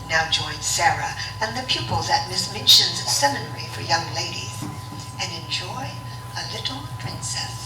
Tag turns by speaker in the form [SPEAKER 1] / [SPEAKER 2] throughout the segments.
[SPEAKER 1] Now join Sarah and the pupils at Miss Minchin's seminary for young ladies and enjoy A Little Princess.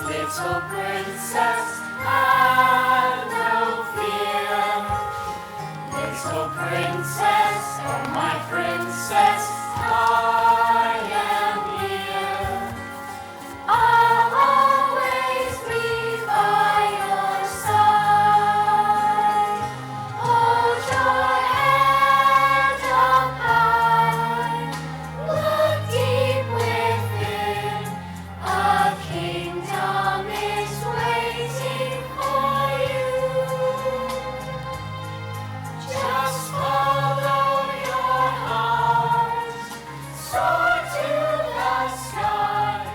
[SPEAKER 2] Little princess, have no fear. Little princess, oh my princess, I am here. I'll always be by your side. Hold your head up high, look deep within. A kingdom is waiting for you. Just follow your heart, soar to the sky.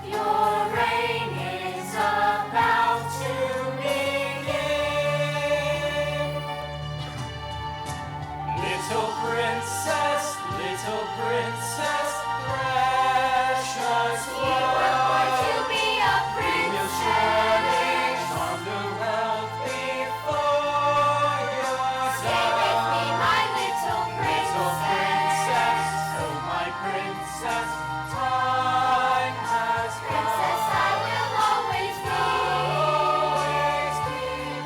[SPEAKER 2] Your reign is about to begin. Little princess, precious one. You were born to be a princess. Surely charm the world before your stay with me, my little princess. Oh my princess, time has come. Princess, I will always be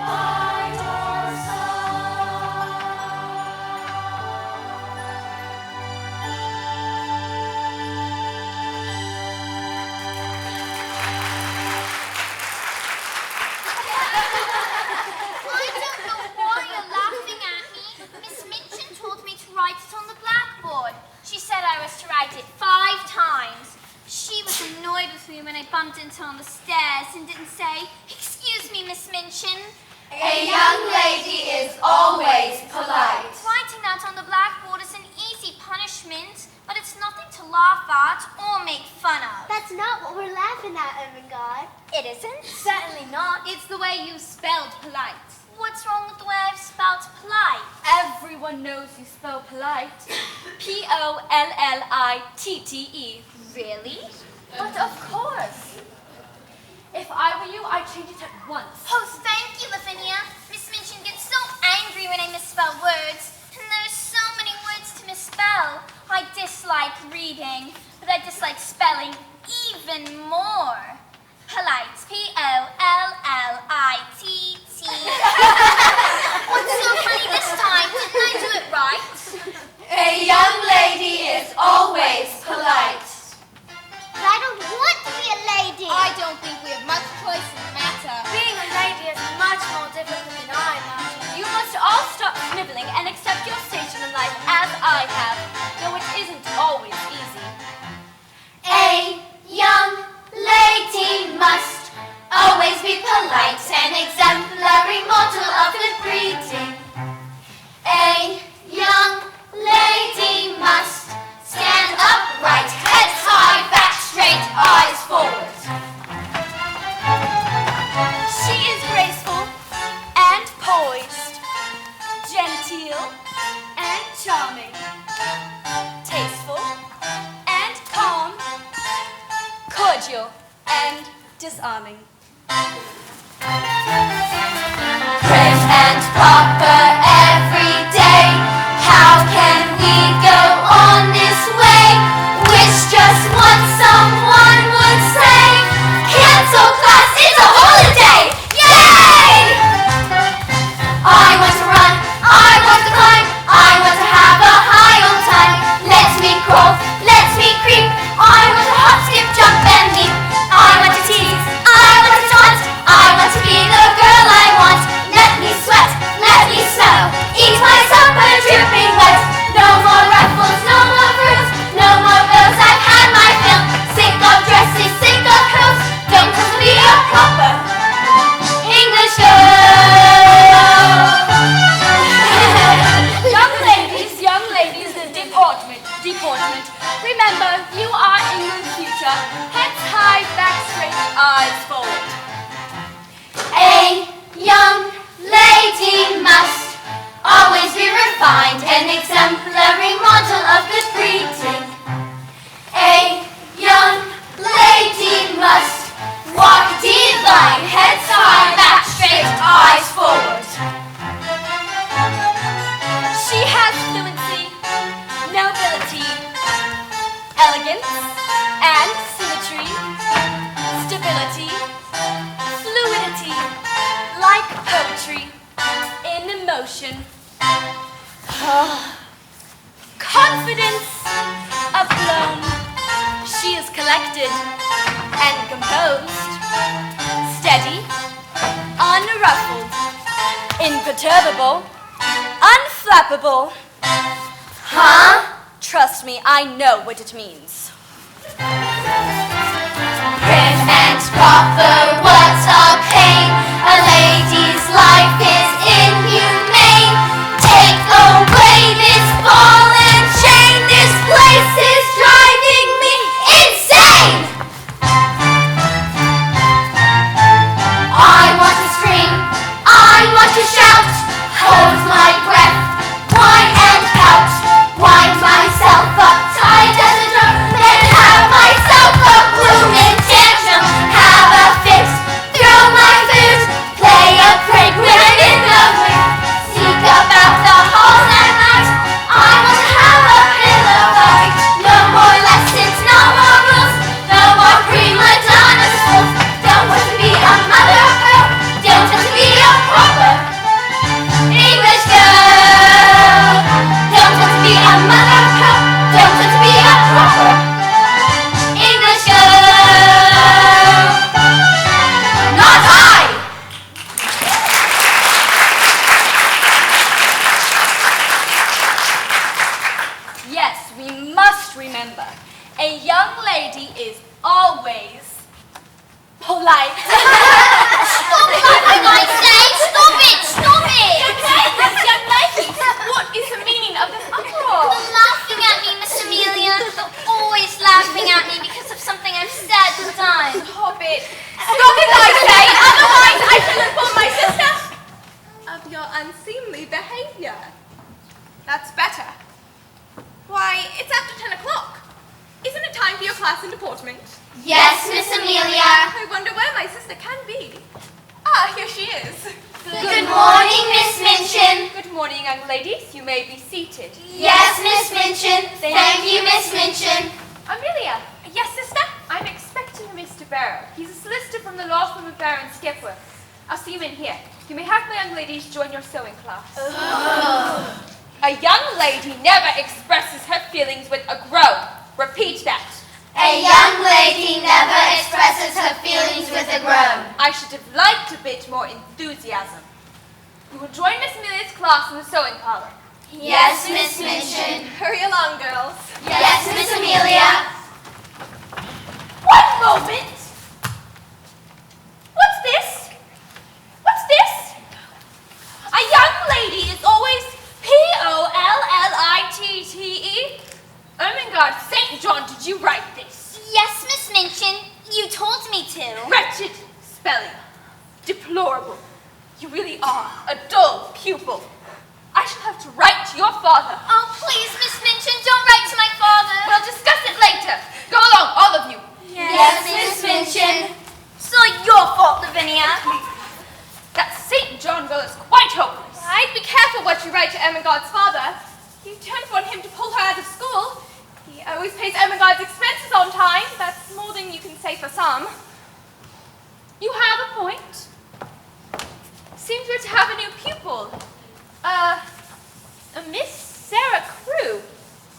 [SPEAKER 2] by your side.
[SPEAKER 3] I don't know why you're laughing at me. Miss Minchin told me to write it on the blackboard. She said I was to write it 5 times. She was annoyed with me when I bumped into her on the stairs and didn't say, "Excuse me, Miss Minchin."
[SPEAKER 2] A young lady is always polite.
[SPEAKER 3] Writing that on the blackboard is an easy punishment, but it's nothing to laugh at or make fun of.
[SPEAKER 4] That's not what we're laughing at, Ermengarde.
[SPEAKER 3] It isn't?
[SPEAKER 5] Certainly not. It's the way you spelled polite.
[SPEAKER 3] What's wrong with the way I've spelled polite?
[SPEAKER 5] Everyone knows you spell polite. P-O-L-L-I-T-T-E.
[SPEAKER 3] Really?
[SPEAKER 5] But of course. If I were you, I'd change it at once.
[SPEAKER 3] Oh, thank you, Lavinia. Miss Minchin gets so angry when I misspell words, and there's so many words to misspell. I dislike reading, but I dislike spelling even more. Polite. P-O-L-L-I-T-T. What's so funny this time? Didn't I do it right?
[SPEAKER 2] A young lady is always polite.
[SPEAKER 4] But I don't want to be a lady.
[SPEAKER 5] I don't think we have much choice in the matter.
[SPEAKER 4] Being a lady is much more difficult than I imagined.
[SPEAKER 5] You must all stop sniveling and accept your station in life as I have, though it isn't always easy.
[SPEAKER 2] A young lady must always be polite, an exemplary model of good breeding. A young lady must stand upright, heads high, back straight, eyes forward.
[SPEAKER 5] She is graceful and poised, genteel and charming, tasteful and calm, cordial and disarming.
[SPEAKER 2] Prim and proper every day. How can we go on this way?
[SPEAKER 5] deportment. Remember, you are England's future. Heads high, back straight, eyes forward.
[SPEAKER 2] A young lady must always be refined, an exemplary model of good breeding. A young lady must walk divine, heads high, back straight, eyes forward.
[SPEAKER 5] She has fluency, nobility, elegance, and symmetry, stability, fluidity, like poetry, in emotion. Confidence, aplomb. She is collected and composed, steady, unruffled, imperturbable, unflappable.
[SPEAKER 2] Huh?
[SPEAKER 5] Trust me, I know what it means.
[SPEAKER 2] Prim and proper, what a pain. A lady's life is inhumane. Take away this ball and chain. This place is driving me insane. I want to scream, I want to shout, hold my breath, whine and pout, wind myself up tight as a drum, then have myself a blooming tantrum, have a fit, throw my food, play a prank when I'm in the mood, sneak about the halls at night. I want to have a pillow fight. No more lessons, no more rules, no more prima donna schools. Don't want to be a mother of pearl, don't want to be a proper English girl. Don't want to be a mother of pearl, don't want to be a proper English girl. Not I!
[SPEAKER 5] Yes, we must remember, a young lady is always polite.
[SPEAKER 3] Stop laughing, I say! Stop it! Stop it!
[SPEAKER 5] Young lady, what is the meaning of this uproar?
[SPEAKER 3] They're laughing at me, Miss Amelia. They're always laughing at me because of something I've said or done.
[SPEAKER 5] Stop it! Stop it, I say! Otherwise, I shall inform my sister
[SPEAKER 6] Of your unseemly behavior. That's better. Why, it's after 10 o'clock. Isn't it time for your class in deportment?
[SPEAKER 2] Yes, Miss Amelia.
[SPEAKER 6] I wonder where my sister can be. Ah, here she is.
[SPEAKER 2] Good morning, Miss Minchin.
[SPEAKER 5] Good morning, young ladies. You may be seated.
[SPEAKER 2] Yes, Miss Minchin. Thank you, Miss Minchin.
[SPEAKER 5] Amelia. Yes, sister? I'm expecting a Mr. Barrow. He's a solicitor from the law firm of Barrow and Skipworth. I'll see you in here. You may have my young ladies join your sewing class. A young lady never expresses her feelings with a groan. Repeat that.
[SPEAKER 2] A young lady never expresses her feelings with a groan.
[SPEAKER 5] I should have liked a bit more enthusiasm. You will join Miss Amelia's class in the sewing parlor.
[SPEAKER 2] Yes, Miss Minchin.
[SPEAKER 6] Hurry along, girls.
[SPEAKER 2] Yes, Miss Amelia.
[SPEAKER 5] One moment! What's this? What's this? A young lady is always P-O-L-L-I-T-T-E. Ermengarde St. John, did you write this?
[SPEAKER 3] Yes, Miss Minchin. You told me to.
[SPEAKER 5] Wretched spelling. Deplorable. You really are a dull pupil. I shall have to write to your father.
[SPEAKER 3] Oh, please, Miss Minchin, don't write to my father.
[SPEAKER 5] We'll discuss it later. Go along, all of you.
[SPEAKER 2] Yes, Miss Minchin.
[SPEAKER 3] It's all your fault, Lavinia.
[SPEAKER 5] That St. John girl is quite hopeless.
[SPEAKER 6] Right, be careful what you write to Ermengarde's father. You don't want him to pull her out of school. He always pays Ermengarde's expenses on time. That's more than you can say for some.
[SPEAKER 5] You have a point. Seems we're to have a new pupil. A Miss Sarah Crewe.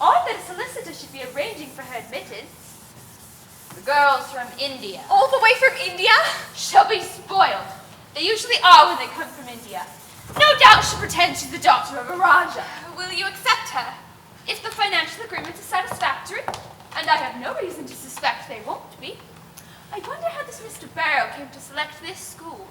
[SPEAKER 5] Odd that a solicitor should be arranging for her admittance. The girls from India.
[SPEAKER 6] All the way from India?
[SPEAKER 5] She'll be spoiled. They usually are when they come from India. No doubt she'll pretend she's the daughter of a Raja.
[SPEAKER 6] Will you accept her?
[SPEAKER 5] If the financial agreement is satisfactory, and I have no reason to suspect they won't be, I wonder how this Mr. Barrow came to select this school.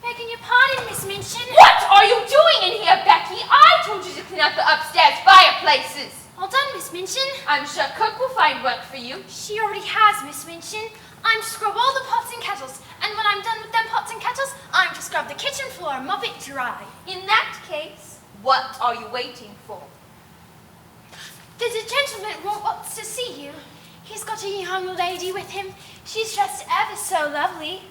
[SPEAKER 3] Begging your pardon, Miss Minchin.
[SPEAKER 5] What are you doing in here, Becky? I told you to clean out the upstairs fireplaces.
[SPEAKER 3] All done, Miss Minchin.
[SPEAKER 5] I'm sure cook will find work for you.
[SPEAKER 3] She already has, Miss Minchin. I'm to scrub all the pots and kettles, and when I'm done with them pots and kettles, I'm to scrub the kitchen floor and mop it dry.
[SPEAKER 5] In that case, what are you waiting for?
[SPEAKER 3] There's a gentleman who wants to see you. He's got a young lady with him. She's dressed ever so lovely.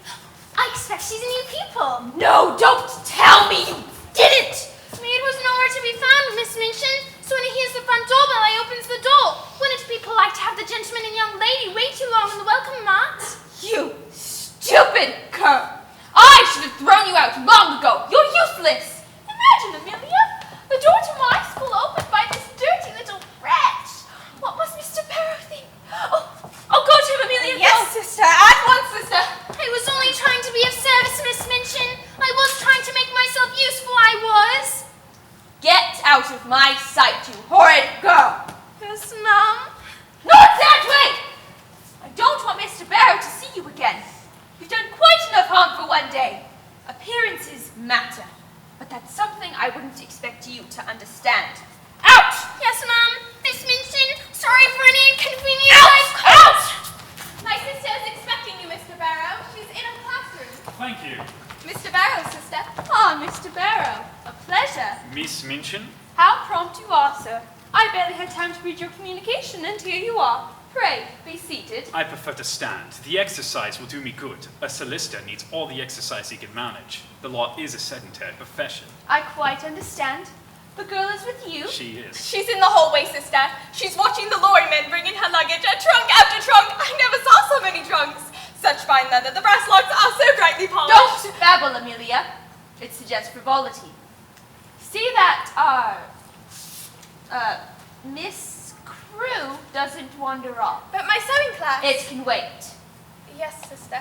[SPEAKER 3] I expect she's a new pupil.
[SPEAKER 5] No, don't tell me you didn't!
[SPEAKER 3] Maid was nowhere to be found, Miss Minchin, so when he hears the front doorbell, I opens the door. Wouldn't it be polite to have the gentleman and young lady wait too long on the welcome mat?
[SPEAKER 5] You stupid cur! I should have thrown you out long ago. You're useless. Imagine, Amelia, the door to my school opened by this dirty little wretch. What must Mr. Barrow think? Oh, go to him, Amelia.
[SPEAKER 6] Yes,
[SPEAKER 5] go.
[SPEAKER 6] sister. At once, sister.
[SPEAKER 3] I was only trying to be of service, Miss Minchin. I was trying to make myself useful, I was.
[SPEAKER 5] Get out of my sight, you horrid girl.
[SPEAKER 3] Yes, ma'am.
[SPEAKER 5] Not that way! I don't want Mr. Barrow to see you again. You've done quite enough harm for one day. Appearances matter, but that's something I wouldn't expect you to understand. Out!
[SPEAKER 3] Yes, ma'am. Miss Minchin, sorry for any inconvenience I've
[SPEAKER 5] Out!
[SPEAKER 6] My sister is expecting you, Mr. Barrow. She's in a classroom.
[SPEAKER 7] Thank you.
[SPEAKER 6] Mr. Barrow, sister.
[SPEAKER 5] Ah, Mr. Barrow. A pleasure.
[SPEAKER 7] Miss Minchin?
[SPEAKER 5] How prompt you are, sir. I barely had time to read your communication, and here you are. Pray, be seated.
[SPEAKER 7] I prefer to stand. The exercise will do me good. A solicitor needs all the exercise he can manage. The law is a sedentary profession.
[SPEAKER 5] I quite understand. The girl is with you.
[SPEAKER 7] She is.
[SPEAKER 6] She's in the hallway, sister. She's watching the lorry men bring in her luggage, a trunk after trunk. I never saw so many trunks. Such fine leather. The brass locks are so brightly polished.
[SPEAKER 5] Don't babble, Amelia. It suggests frivolity. See that Miss Crewe doesn't wander off.
[SPEAKER 6] But my sewing class.
[SPEAKER 5] It can wait.
[SPEAKER 6] Yes, sister.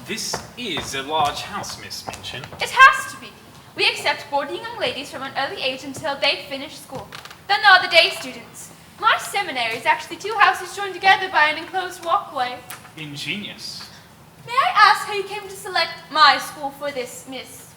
[SPEAKER 7] This is a large house, Miss Minchin.
[SPEAKER 5] It has to be. We accept boarding young ladies from an early age until they finish school. Then there are the day students. My seminary is actually two houses joined together by an enclosed walkway.
[SPEAKER 7] Ingenious.
[SPEAKER 5] May I ask how you came to select my school for this Miss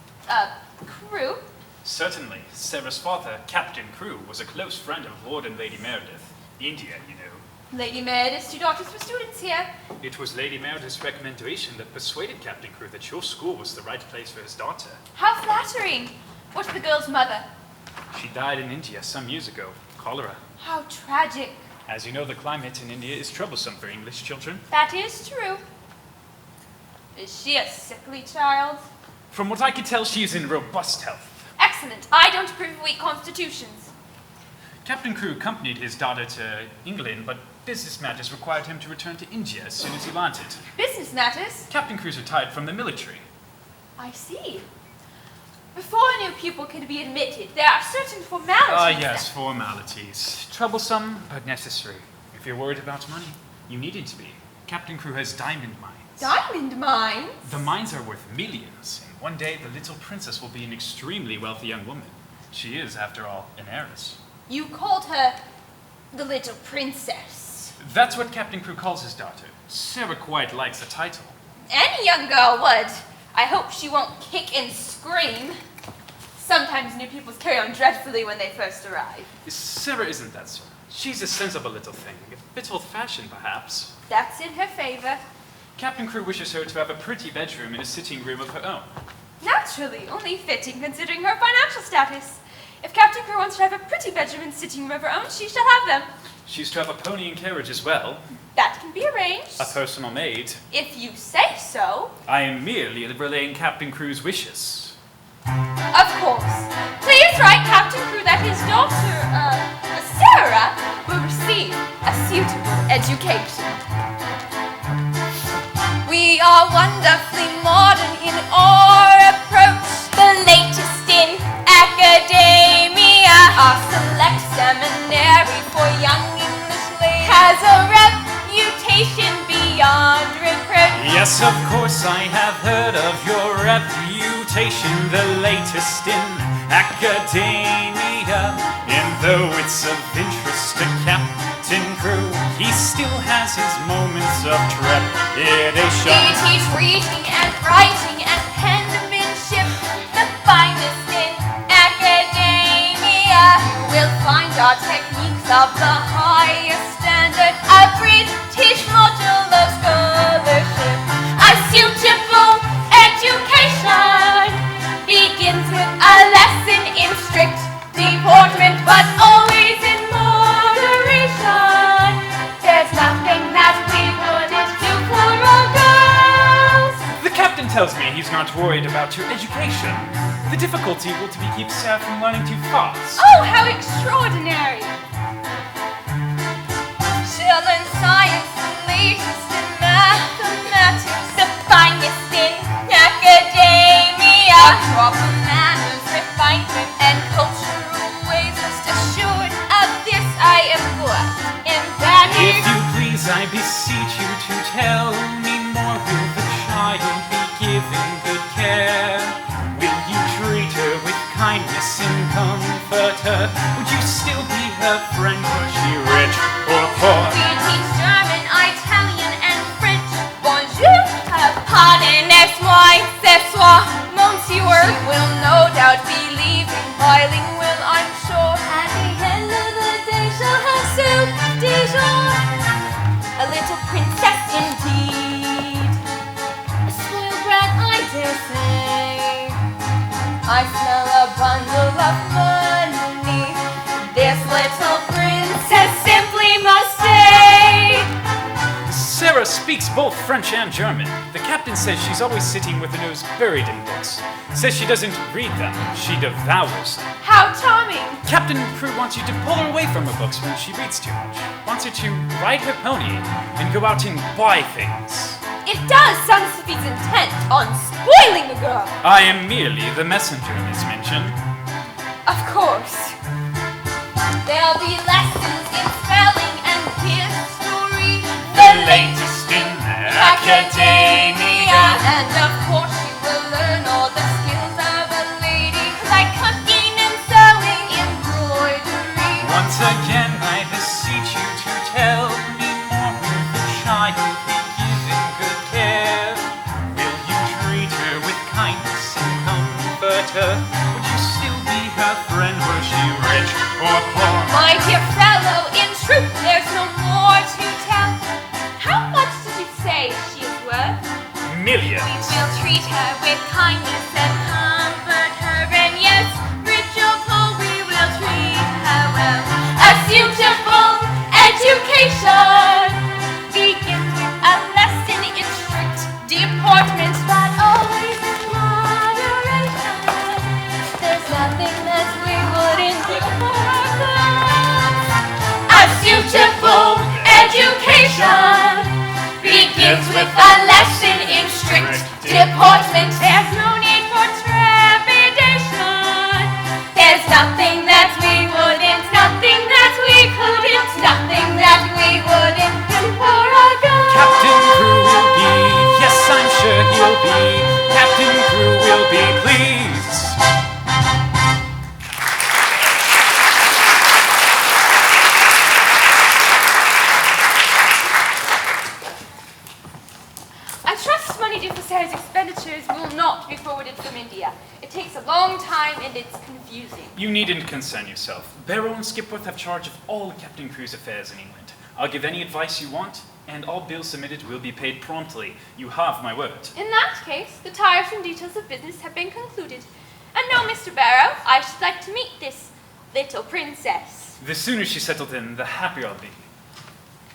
[SPEAKER 5] Crewe?
[SPEAKER 7] Certainly. Sarah's father, Captain Crewe, was a close friend of Lord and Lady Meredith. India, you know.
[SPEAKER 5] Lady Meredith's two daughters were students here.
[SPEAKER 7] It was Lady Meredith's recommendation that persuaded Captain Crewe that your school was the right place for his daughter.
[SPEAKER 5] How flattering. What's the girl's mother?
[SPEAKER 7] She died in India some years ago. Cholera.
[SPEAKER 5] How tragic.
[SPEAKER 7] As you know, the climate in India is troublesome for English children.
[SPEAKER 5] That is true. Is she a sickly child?
[SPEAKER 7] From what I can tell, she is in robust health.
[SPEAKER 5] Excellent. I don't approve of weak constitutions.
[SPEAKER 7] Captain Crewe accompanied his daughter to England, but business matters required him to return to India as soon as he landed.
[SPEAKER 5] Business matters?
[SPEAKER 7] Captain Crewe's retired from the military.
[SPEAKER 5] I see. Before a new pupil can be admitted, there are certain formalities.
[SPEAKER 7] Ah, yes, formalities. Troublesome, but necessary. If you're worried about money, you needn't to be. Captain Crewe has diamond mines.
[SPEAKER 5] Diamond mines?
[SPEAKER 7] The mines are worth millions, and one day the little princess will be an extremely wealthy young woman. She is, after all, an heiress.
[SPEAKER 5] You called her the little princess.
[SPEAKER 7] That's what Captain Crewe calls his daughter. Sarah quite likes the title.
[SPEAKER 5] Any young girl would. I hope she won't kick and scream. Sometimes new pupils carry on dreadfully when they first arrive.
[SPEAKER 7] Sarah isn't that sort. She's a sensible little thing. A bit old-fashioned, perhaps.
[SPEAKER 5] That's in her favor.
[SPEAKER 7] Captain Crewe wishes her to have a pretty bedroom and a sitting room of her own.
[SPEAKER 5] Naturally, only fitting considering her financial status. If Captain Crewe wants to have a pretty bedroom and sitting room of her own, she shall have them.
[SPEAKER 7] She's to have a pony and carriage as well.
[SPEAKER 5] That can be arranged.
[SPEAKER 7] A personal maid.
[SPEAKER 5] If you say so.
[SPEAKER 7] I am merely relaying Captain Crewe's wishes.
[SPEAKER 5] Of course. Please write Captain Crewe that his daughter, Sarah, will receive a suitable education. We are wonderfully modern in our approach. The latest in academia. Our select seminary for young English ladies has a reputation beyond reproach.
[SPEAKER 7] Yes, of course, I have heard of your reputation, the latest in academia. And though it's of interest to Captain Crewe, he still has his moments of trepidation.
[SPEAKER 5] We teach reading and writing and penmanship, the finest in academia. You will find our techniques of the highest
[SPEAKER 7] he's not worried about your education. The difficulty will be keep Sarah from learning too fast.
[SPEAKER 5] Oh, how extraordinary! She'll learn science, the latest in mathematics, the finest in academia, proper manners, refinement, and cultural ways. Rest assured of this, I am good in that.
[SPEAKER 7] If you please, I beseech you to tell me more. Will the child be given good care? Will you treat her with kindness and comfort her? Would you still be her friend, was she rich or poor?
[SPEAKER 5] We teach German, Italian, and French. Bonjour, pardon, moi, c'est soi, monsieur. She will no doubt be leaving bilingual, I'm sure. At the end of the day, she'll have soup Dijon. A little princess indeed. A spoiled brat, I dare say. I smell a bundle of money. This little princess simply must stay.
[SPEAKER 7] Sarah speaks both French and German. The captain says she's always sitting with her nose buried in books. Says she doesn't read them, she devours them.
[SPEAKER 5] How charming!
[SPEAKER 7] Captain Crewe wants you to pull her away from her books when she reads too much. Wants her to ride her pony and go out and buy things.
[SPEAKER 5] It does sound as if he's intent on spoiling the girl.
[SPEAKER 7] I am merely the messenger, Miss Minchin.
[SPEAKER 5] Of course. There'll be lessons in spelling and history,
[SPEAKER 7] The latest in academia.
[SPEAKER 5] and of course she will learn all the skills of a lady, like cooking and sewing, embroidery.
[SPEAKER 7] Once again, I beseech you to tell me more. Will the child be given good care? Will you treat her with kindness and comfort her? Would you still be her friend, were she rich or poor?
[SPEAKER 5] My dear fellow, in truth, there's no more to tell. How much did you say she is worth?
[SPEAKER 7] Millions.
[SPEAKER 5] We'll treat her with kindness and comfort her, and yes, rich or poor, we will treat her well. A suitable education begins with a lesson in strict deportment, but always in moderation. There's nothing that we wouldn't do for our girls. A suitable education begins with a lesson in strict deportment. There's no need for trepidation. There's nothing that we wouldn't, nothing that we couldn't, nothing that we wouldn't do for our girls.
[SPEAKER 7] Captain Crewe will be, yes, I'm sure he'll be. Captain Crewe will be pleased.
[SPEAKER 5] I trust money due for Sarah's expenditures will not be forwarded from India. It takes a long time and it's confusing.
[SPEAKER 7] You needn't concern yourself. Barrow and Skipworth have charge of all Captain Crewe's affairs in England. I'll give any advice you want, and all bills submitted will be paid promptly. You have my word.
[SPEAKER 5] In that case, the tiresome details of business have been concluded. And now, Mr. Barrow, I should like to meet this little princess.
[SPEAKER 7] The sooner she's settled in, the happier I'll be.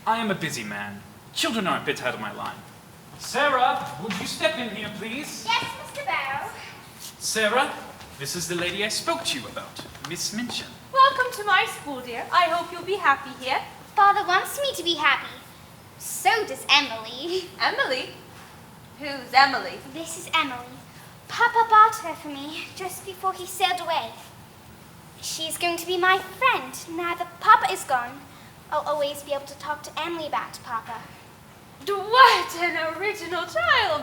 [SPEAKER 7] I am a busy man. Children are a bit out of my line. Sarah, would you step in here, please?
[SPEAKER 3] Yes, Mr. Barrow.
[SPEAKER 7] Sarah, this is the lady I spoke to you about, Miss Minchin.
[SPEAKER 5] Welcome to my school, dear. I hope you'll be happy here.
[SPEAKER 3] Father wants me to be happy. So does Emily.
[SPEAKER 5] Emily? Who's Emily?
[SPEAKER 3] This is Emily. Papa bought her for me just before he sailed away. She's going to be my friend. Now that Papa is gone, I'll always be able to talk to Emily about Papa.
[SPEAKER 5] What an original child!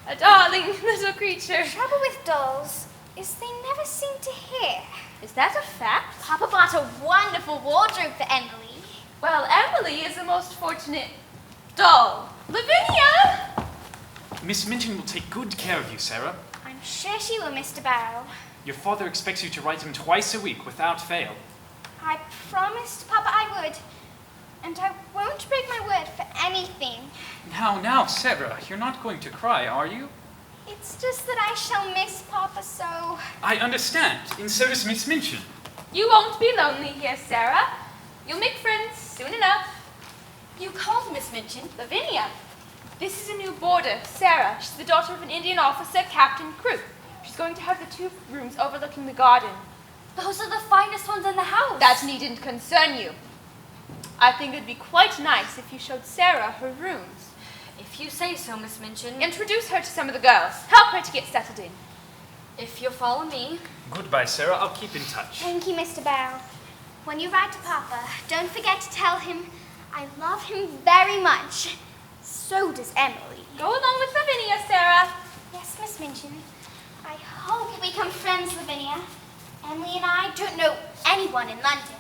[SPEAKER 5] A darling little creature.
[SPEAKER 3] Trouble with dolls is they never seem to hear.
[SPEAKER 5] Is that a fact?
[SPEAKER 3] Papa bought a wonderful wardrobe for Emily.
[SPEAKER 5] Well, Emily is a most fortunate doll. Lavinia!
[SPEAKER 7] Miss Minchin will take good care of you, Sarah.
[SPEAKER 3] I'm sure she will, Mr. Barrow.
[SPEAKER 7] Your father expects you to write him twice a week without fail.
[SPEAKER 3] I promised Papa I would. And I won't break my word for anything.
[SPEAKER 7] Now, Sarah, you're not going to cry, are you?
[SPEAKER 3] It's just that I shall miss Papa so.
[SPEAKER 7] I understand, and so does Miss Minchin.
[SPEAKER 5] You won't be lonely here, Sarah. You'll make friends soon enough.
[SPEAKER 6] You called Miss Minchin?
[SPEAKER 5] Lavinia. This is a new boarder, Sarah. She's the daughter of an Indian officer, Captain Crewe. She's going to have the 2 rooms overlooking the garden.
[SPEAKER 4] Those are the finest ones in the house.
[SPEAKER 5] That needn't concern you. I think it'd be quite nice if you showed Sarah her rooms.
[SPEAKER 4] If you say so, Miss Minchin.
[SPEAKER 5] Introduce her to some of the girls. Help her to get settled in.
[SPEAKER 4] If you'll follow me.
[SPEAKER 7] Goodbye, Sarah. I'll keep in touch.
[SPEAKER 3] Thank you, Mr. Barrow. When you write to Papa, don't forget to tell him I love him very much. So does Emily.
[SPEAKER 5] Go along with Lavinia, Sarah.
[SPEAKER 3] Yes, Miss Minchin. I hope we become friends, Lavinia. Emily and I don't know anyone in London.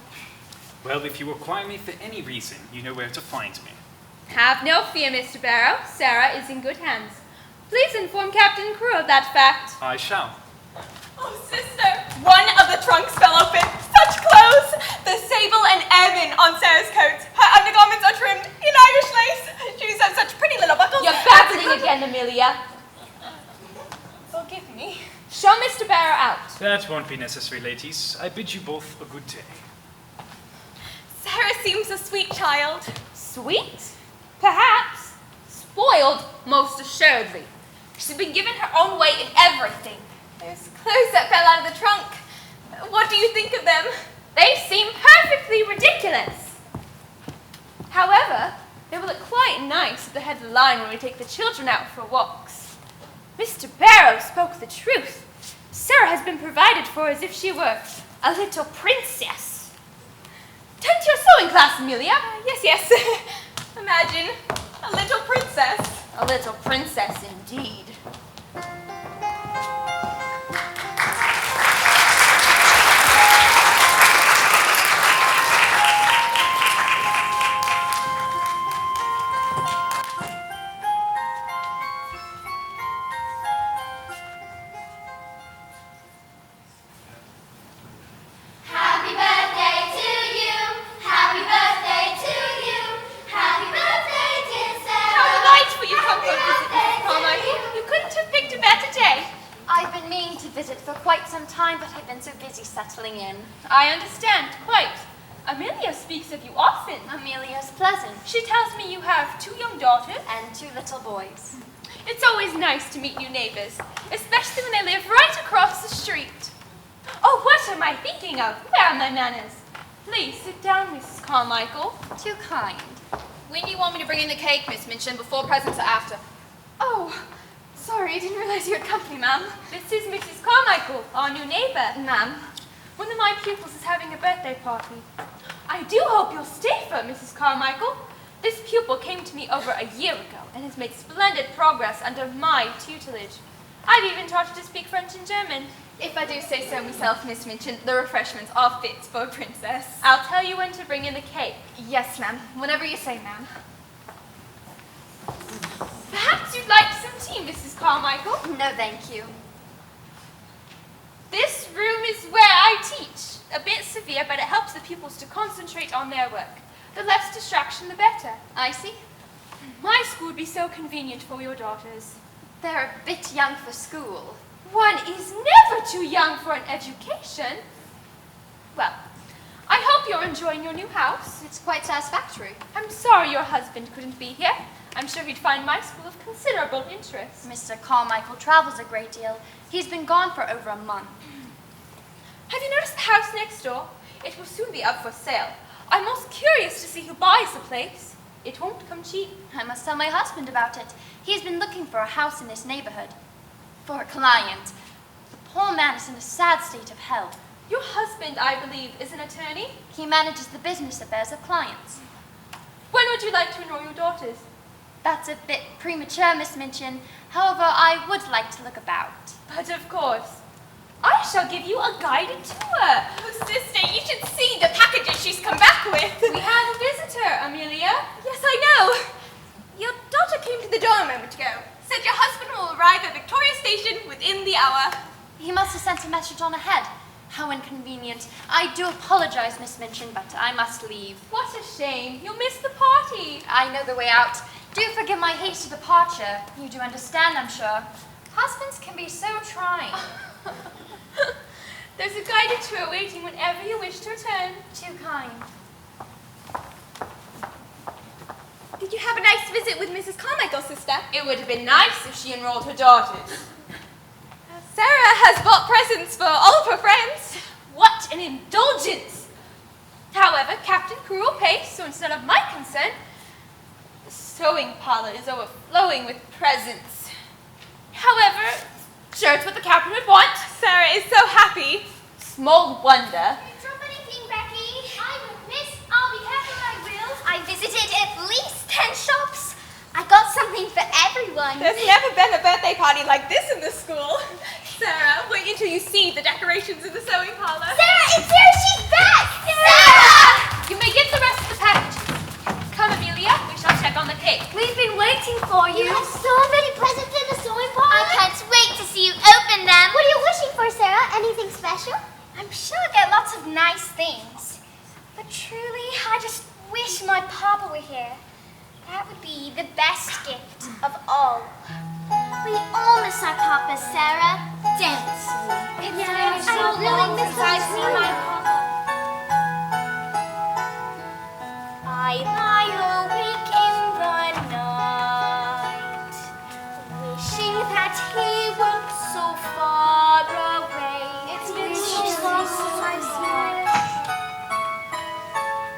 [SPEAKER 7] Well, if you require me for any reason, you know where to find me.
[SPEAKER 5] Have no fear, Mr. Barrow. Sarah is in good hands. Please inform Captain Crewe of that fact.
[SPEAKER 7] I shall.
[SPEAKER 6] Oh, sister, one of the trunks fell open. Such clothes! The sable and ermine on Sarah's coat. Her undergarments are trimmed in Irish lace. Shoes have such pretty little buckles.
[SPEAKER 5] You're babbling again, Amelia.
[SPEAKER 6] Forgive me.
[SPEAKER 5] Show Mr. Barrow out.
[SPEAKER 7] That won't be necessary, ladies. I bid you both a good day.
[SPEAKER 6] Sarah seems a sweet child.
[SPEAKER 5] Sweet? Perhaps. Spoiled? Most assuredly. She's been given her own way in everything.
[SPEAKER 6] Those clothes that fell out of the trunk. What do you think of them?
[SPEAKER 5] They seem perfectly ridiculous. However, they will look quite nice at the head of the line when we take the children out for walks. Mr. Barrow spoke the truth. Sarah has been provided for as if she were a little princess. Turn to your sewing class, Amelia.
[SPEAKER 6] Yes. Imagine a little princess.
[SPEAKER 5] A little princess indeed.
[SPEAKER 3] Happy birthday to you. Happy birthday to you. Happy birthday, dear Sarah.
[SPEAKER 5] How delightful you come for a visit, Mrs. Carmichael. You couldn't have picked a better day.
[SPEAKER 4] I've been meaning to visit for quite some time, but I've been so busy settling in.
[SPEAKER 5] I understand, quite. Amelia speaks of you often.
[SPEAKER 4] Amelia's pleasant.
[SPEAKER 5] She tells me you have 2 young daughters.
[SPEAKER 4] And 2 little boys.
[SPEAKER 5] It's always nice to meet new neighbors, especially when they live right across the street. Oh, what am I thinking of? Where are my manners? Please sit down, Mrs. Carmichael.
[SPEAKER 4] Too kind.
[SPEAKER 8] When do you want me to bring in the cake, Miss Minchin, before presents or after?
[SPEAKER 5] Oh, sorry, I didn't realize you had company, ma'am. This is Mrs. Carmichael, our new neighbor.
[SPEAKER 4] Ma'am.
[SPEAKER 5] One of my pupils is having a birthday party. I do hope you'll stay for it, Mrs. Carmichael. This pupil came to me over a year ago and has made splendid progress under my tutelage. I've even taught her to speak French and German.
[SPEAKER 8] If I do say so myself, Miss Minchin, the refreshments are fit for a princess.
[SPEAKER 5] I'll tell you when to bring in the cake.
[SPEAKER 8] Yes, ma'am. Whenever you say, ma'am.
[SPEAKER 5] Perhaps you'd like some tea, Mrs. Carmichael?
[SPEAKER 4] No, thank you.
[SPEAKER 5] This room is where I teach. A bit severe, but it helps the pupils to concentrate on their work. The less distraction, the better.
[SPEAKER 4] I see.
[SPEAKER 5] My school would be so convenient for your daughters.
[SPEAKER 4] They're a bit young for school.
[SPEAKER 5] One is never too young for an education. Well, I hope you're enjoying your new house.
[SPEAKER 4] It's quite satisfactory.
[SPEAKER 5] I'm sorry your husband couldn't be here. I'm sure he'd find my school of considerable interest.
[SPEAKER 4] Mr. Carmichael travels a great deal. He's been gone for over a month.
[SPEAKER 5] Have you noticed the house next door? It will soon be up for sale. I'm most curious to see who buys the place. It won't come cheap.
[SPEAKER 4] I must tell my husband about it. He's been looking for a house in this neighborhood. For a client. The poor man is in a sad state of health.
[SPEAKER 5] Your husband, I believe, is an attorney?
[SPEAKER 4] He manages the business affairs of clients.
[SPEAKER 5] When would you like to enroll your daughters?
[SPEAKER 4] That's a bit premature, Miss Minchin. However, I would like to look about.
[SPEAKER 5] But of course. I shall give you a guided tour.
[SPEAKER 6] Oh, sister, you should see the packages she's come back with.
[SPEAKER 5] We have a visitor, Amelia.
[SPEAKER 6] Yes, I know. Your daughter came to the door a moment ago. Said your husband will arrive at Victoria Station within the hour.
[SPEAKER 4] He must have sent a message on ahead. How inconvenient. I do apologize, Miss Minchin, but I must leave.
[SPEAKER 5] What a shame. You'll miss the party.
[SPEAKER 4] I know the way out. Do forgive my hasty departure. You do understand, I'm sure. Husbands can be so trying.
[SPEAKER 5] There's a guided tour waiting whenever you wish to return.
[SPEAKER 4] Too kind.
[SPEAKER 6] Did you have a nice visit with Mrs. Carmichael, sister? It would have been nice if she enrolled her daughters. Sarah has bought presents for all of her friends. What an indulgence! However, Captain Crewe will pay, so instead of my consent, the sewing parlor is overflowing with presents. However, sure, it's what the captain would want. Sarah is so happy. Small wonder.
[SPEAKER 3] Drop anything, Becky. I will, miss. I'll be careful, I will. I visited at least 10 shops. I got something for everyone.
[SPEAKER 6] There's never been a birthday party like this in the school. Sarah, wait until you see the decorations in the sewing parlor.
[SPEAKER 3] Sarah, it's Sarah. She's back. Sarah!
[SPEAKER 5] You may get the rest of the packages. Come, Amelia, we shall check on the cake.
[SPEAKER 3] We've been waiting for you. You have so many presents in the sewing parlor. I can't wait to see you open them. What are you wishing for, Sarah? Anything special? I'm sure I'll get lots of nice things. But truly, I just wish my papa were here. That would be the best gift of all. We all miss our papa, Sarah. Don't we? It's been so long since I've seen my papa. I lie awake in the night, wishing that he weren't so far away. It's been so long since I've seen him.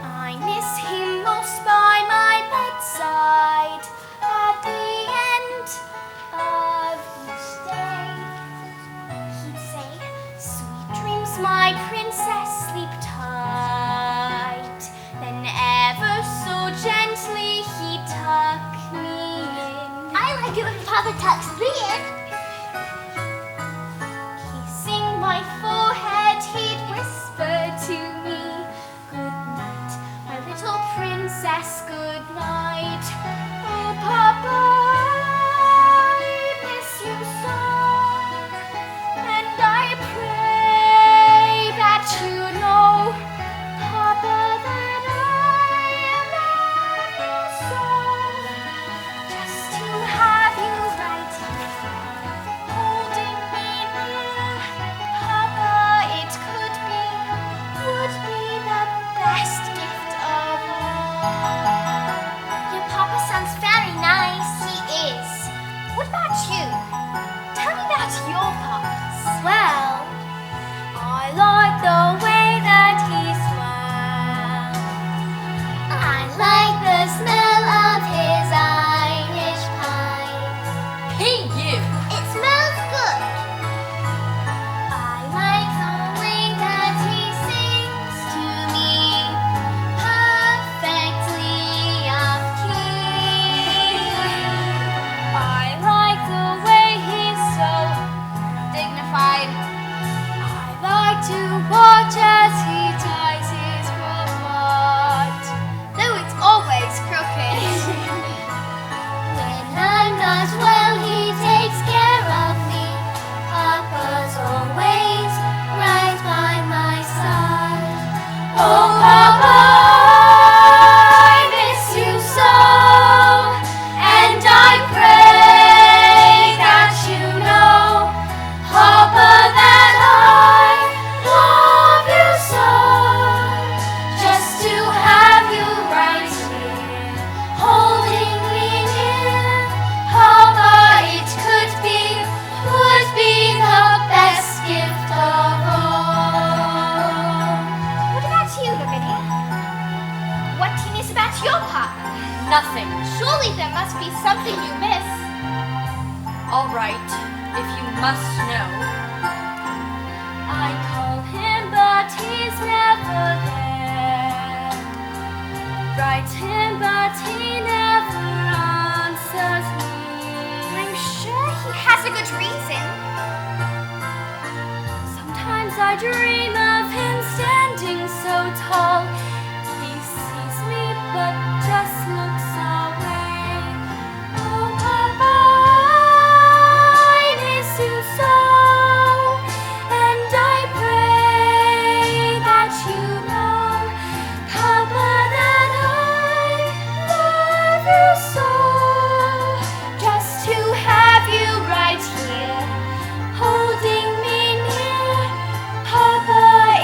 [SPEAKER 3] I miss him most by my bedside at the end of each day. He'd say, "Sweet dreams, my princess, sleep tight." Then ever so gently he'd tuck me in. I like it when Papa tucks me in. Kissing my forehead, he'd whisper to me, "Good night, my little princess, good night." Oh, Papa, I miss you so, and I pray that you know, Papa, that I love you so. Just to have you right here, holding me near, Papa, it would be the best gift of all. Your papa sounds very nice. He is. What about you? Tell me about your papas. Well, I like the way that he smiles. I like the smell of his Irish pies.
[SPEAKER 8] Hey, you!
[SPEAKER 3] It smells good. I like the way that he sings to me, perfectly off key. I like the way he's so dignified. I like to watch as he ties his cravat, though it's always crooked. When I'm not well, he takes care of me. Papa's always right by my side. Oh, Papa, I miss you so, and I pray that you know, Papa, that I love you so. Just to have you right here, holding me near, Papa, it would be the best gift of all. What about you, Lavinia? What do you miss about your papa?
[SPEAKER 4] Nothing.
[SPEAKER 3] Surely there must be something you miss.
[SPEAKER 4] All right, if you must know. I call him, but he's never there. Write him, but he never answers me.
[SPEAKER 3] I'm sure he has a good reason.
[SPEAKER 4] Sometimes I dream of him standing so tall. He sees me, but just looks away. Oh, Papa, I miss you so, and I pray that you know, Papa, that I love you so. Just to have you right here, holding me near, Papa,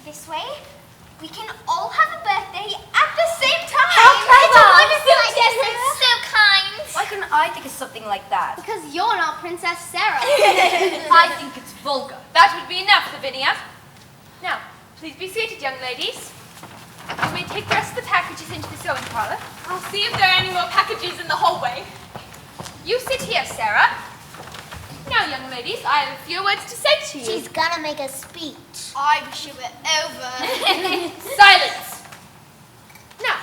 [SPEAKER 3] this way. We can all have a birthday at the same time.
[SPEAKER 9] How clever!
[SPEAKER 3] It's so kind.
[SPEAKER 9] Why couldn't I think of something like that?
[SPEAKER 3] Because you're not Princess Sarah.
[SPEAKER 9] I think it's vulgar.
[SPEAKER 5] That would be enough, Lavinia. Now, please be seated, young ladies. You may take the rest of the packages into the sewing parlor. I'll see if there are any more packages in the hallway. You sit here, Sarah. Now, young ladies, I have a few words to say to you.
[SPEAKER 3] She's gonna make a speech.
[SPEAKER 4] I wish it were over.
[SPEAKER 5] Silence! Now,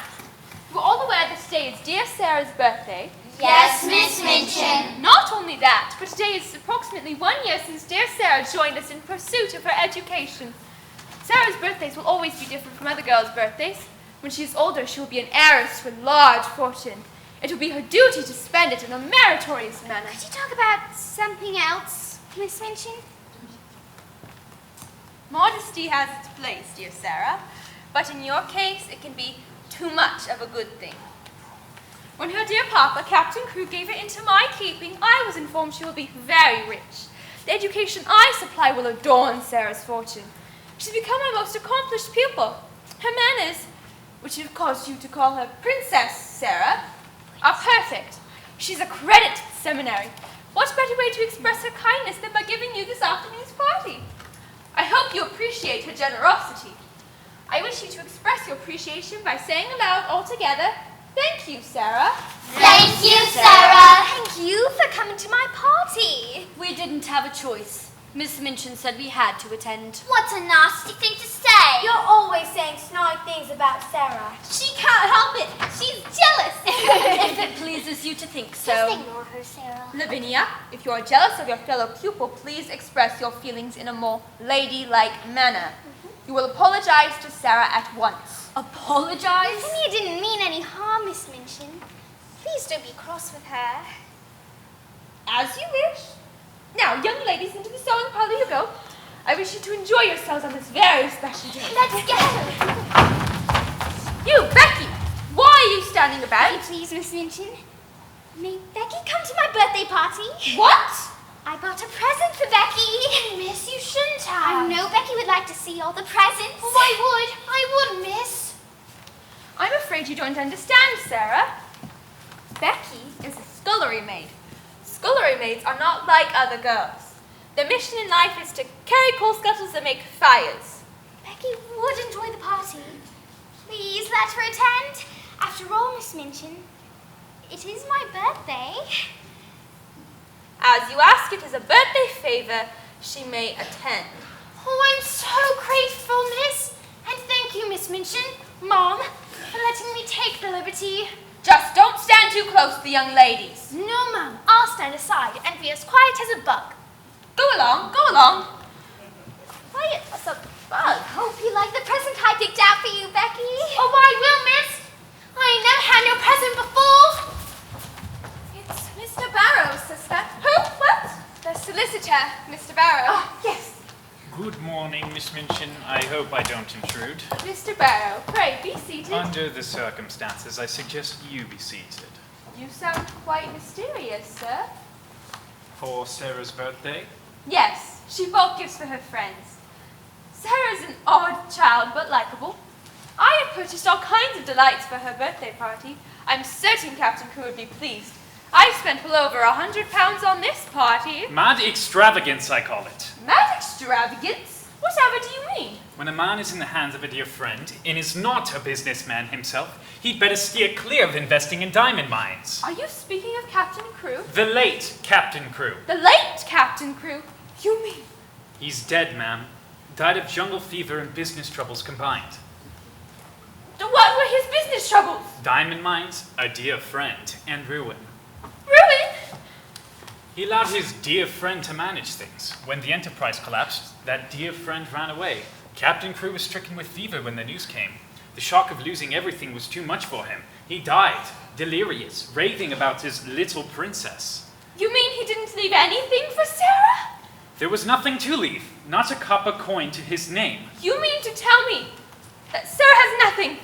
[SPEAKER 5] we're all aware that today is dear Sarah's birthday.
[SPEAKER 3] Yes, Miss Minchin.
[SPEAKER 5] Not only that, but today is approximately 1 year since dear Sarah joined us in pursuit of her education. Sarah's birthdays will always be different from other girls' birthdays. When she is older, she will be an heiress to a large fortune. It will be her duty to spend it in a meritorious manner.
[SPEAKER 3] Could you talk about something else, Miss Minchin?
[SPEAKER 6] Modesty has its place, dear Sarah, but in your case, it can be too much of a good thing.
[SPEAKER 5] When her dear papa, Captain Crewe, gave her into my keeping, I was informed she will be very rich. The education I supply will adorn Sarah's fortune. She's become my most accomplished pupil. Her manners, which have caused you to call her Princess Sarah, are perfect. She's a credit to the seminary. What better way to express her kindness than by giving you this afternoon's party? I hope you appreciate her generosity. I wish you to express your appreciation by saying aloud all together, "Thank you, Sarah."
[SPEAKER 3] Thank you, Sarah. Thank you for coming to my party.
[SPEAKER 9] We didn't have a choice. Miss Minchin said we had to attend.
[SPEAKER 3] What a nasty thing to say.
[SPEAKER 4] You're always saying snide things about Sarah.
[SPEAKER 3] She can't help it. She's jealous.
[SPEAKER 9] If it pleases you to think so.
[SPEAKER 3] Just ignore her, Sarah.
[SPEAKER 6] Lavinia, if you are jealous of your fellow pupil, please express your feelings in a more ladylike manner. You will apologize to Sarah at once.
[SPEAKER 9] Apologize?
[SPEAKER 3] Lavinia didn't mean any harm, Miss Minchin. Please don't be cross with her.
[SPEAKER 5] As you wish. Now, young ladies, into the sewing parlor you go. I wish you to enjoy yourselves on this very special day.
[SPEAKER 3] Let's go.
[SPEAKER 5] You, Becky, why are you standing about?
[SPEAKER 3] Please, Miss Minchin. May Becky come to my birthday party?
[SPEAKER 5] What?
[SPEAKER 3] I bought a present for Becky. Miss, you shouldn't have. I know Becky would like to see all the presents.
[SPEAKER 4] Oh, I would, miss.
[SPEAKER 5] I'm afraid you don't understand, Sarah. Becky is a scullery maid. Scullery maids are not like other girls. Their mission in life is to carry coal scuttles and make fires.
[SPEAKER 3] Becky would enjoy the party. Please let her attend. After all, Miss Minchin, it is my birthday.
[SPEAKER 6] As you ask it as a birthday favor, she may attend.
[SPEAKER 4] Oh, I'm so grateful, miss. And thank you, Miss Minchin, Mom, for letting me take the liberty.
[SPEAKER 6] Just don't stand too close to the young ladies.
[SPEAKER 4] No, Mum, I'll stand aside and be as quiet as a bug.
[SPEAKER 6] Go along, go along.
[SPEAKER 3] Quiet as a bug. Hope you like the present I picked out for you, Becky.
[SPEAKER 4] Oh, I will, miss. I ain't never had no present before.
[SPEAKER 5] It's Mr. Barrow, sister. Who? What? The solicitor, Mr. Barrow.
[SPEAKER 4] Oh, yes.
[SPEAKER 7] Good morning, Miss Minchin. I hope I don't intrude.
[SPEAKER 5] Mr. Barrow, pray be seated.
[SPEAKER 7] Under the circumstances, I suggest you be seated.
[SPEAKER 5] You sound quite mysterious, sir.
[SPEAKER 7] For Sarah's birthday?
[SPEAKER 5] Yes, she bought gifts for her friends. Sarah's an odd child, but likable. I have purchased all kinds of delights for her birthday party. I'm certain Captain Crewe would be pleased. I spent well over £100 on this party.
[SPEAKER 7] Mad extravagance, I call it.
[SPEAKER 5] Mad extravagance? Whatever do you mean?
[SPEAKER 7] When a man is in the hands of a dear friend and is not a businessman himself, he'd better steer clear of investing in diamond mines.
[SPEAKER 5] Are you speaking of Captain Crewe?
[SPEAKER 7] The late Captain Crewe.
[SPEAKER 5] The late Captain Crewe? You mean?
[SPEAKER 7] He's dead, ma'am. Died of jungle fever and business troubles combined.
[SPEAKER 5] What were his business troubles?
[SPEAKER 7] Diamond mines, a dear friend, and ruin.
[SPEAKER 5] Ruin?
[SPEAKER 7] He allowed his dear friend to manage things. When the enterprise collapsed, that dear friend ran away. Captain Crewe was stricken with fever when the news came. The shock of losing everything was too much for him. He died, delirious, raving about his little princess.
[SPEAKER 5] You mean he didn't leave anything for Sarah?
[SPEAKER 7] There was nothing to leave, not a copper coin to his name.
[SPEAKER 5] You mean to tell me that Sarah has nothing?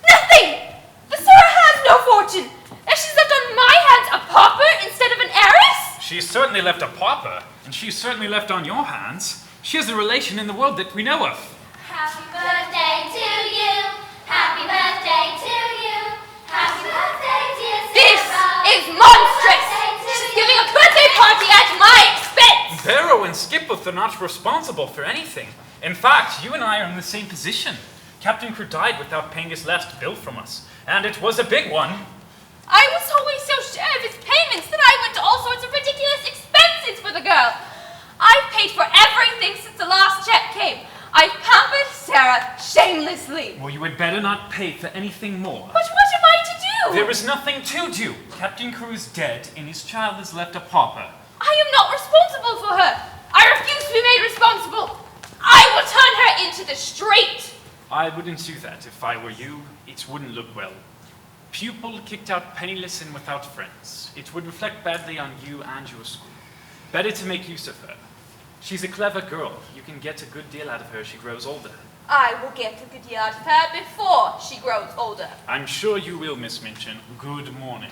[SPEAKER 5] Nothing! That Sarah has no fortune! That she's left on my hands a pauper instead of an heiress?
[SPEAKER 7] She's certainly left a pauper, and she's certainly left on your hands. She has a relation in the world that we know of.
[SPEAKER 3] Happy birthday to you. Happy birthday to you. Happy birthday, dear Sarah.
[SPEAKER 6] This is monstrous! She's giving a birthday party at my expense!
[SPEAKER 7] Barrow and Skipworth are not responsible for anything. In fact, you and I are in the same position. Captain Crewe died without paying his last bill from us, and it was a big one.
[SPEAKER 6] I was always so sure of his payments that I went to all sorts of ridiculous expenses for the girl. I've paid for everything since the last check came. I've pampered Sarah shamelessly.
[SPEAKER 7] Well, you had better not pay for anything more.
[SPEAKER 6] But what am I to do?
[SPEAKER 7] There is nothing to do. Captain Crewe is dead, and his child is left a pauper.
[SPEAKER 6] I am not responsible for her. I refuse to be made responsible. I will turn her into the street.
[SPEAKER 7] I wouldn't do that. If I were you, it wouldn't look well. Pupil kicked out penniless and without friends. It would reflect badly on you and your school. Better to make use of her. She's a clever girl. You can get a good deal out of her as she grows older.
[SPEAKER 6] I will get a good deal out of her before she grows older.
[SPEAKER 7] I'm sure you will, Miss Minchin. Good morning.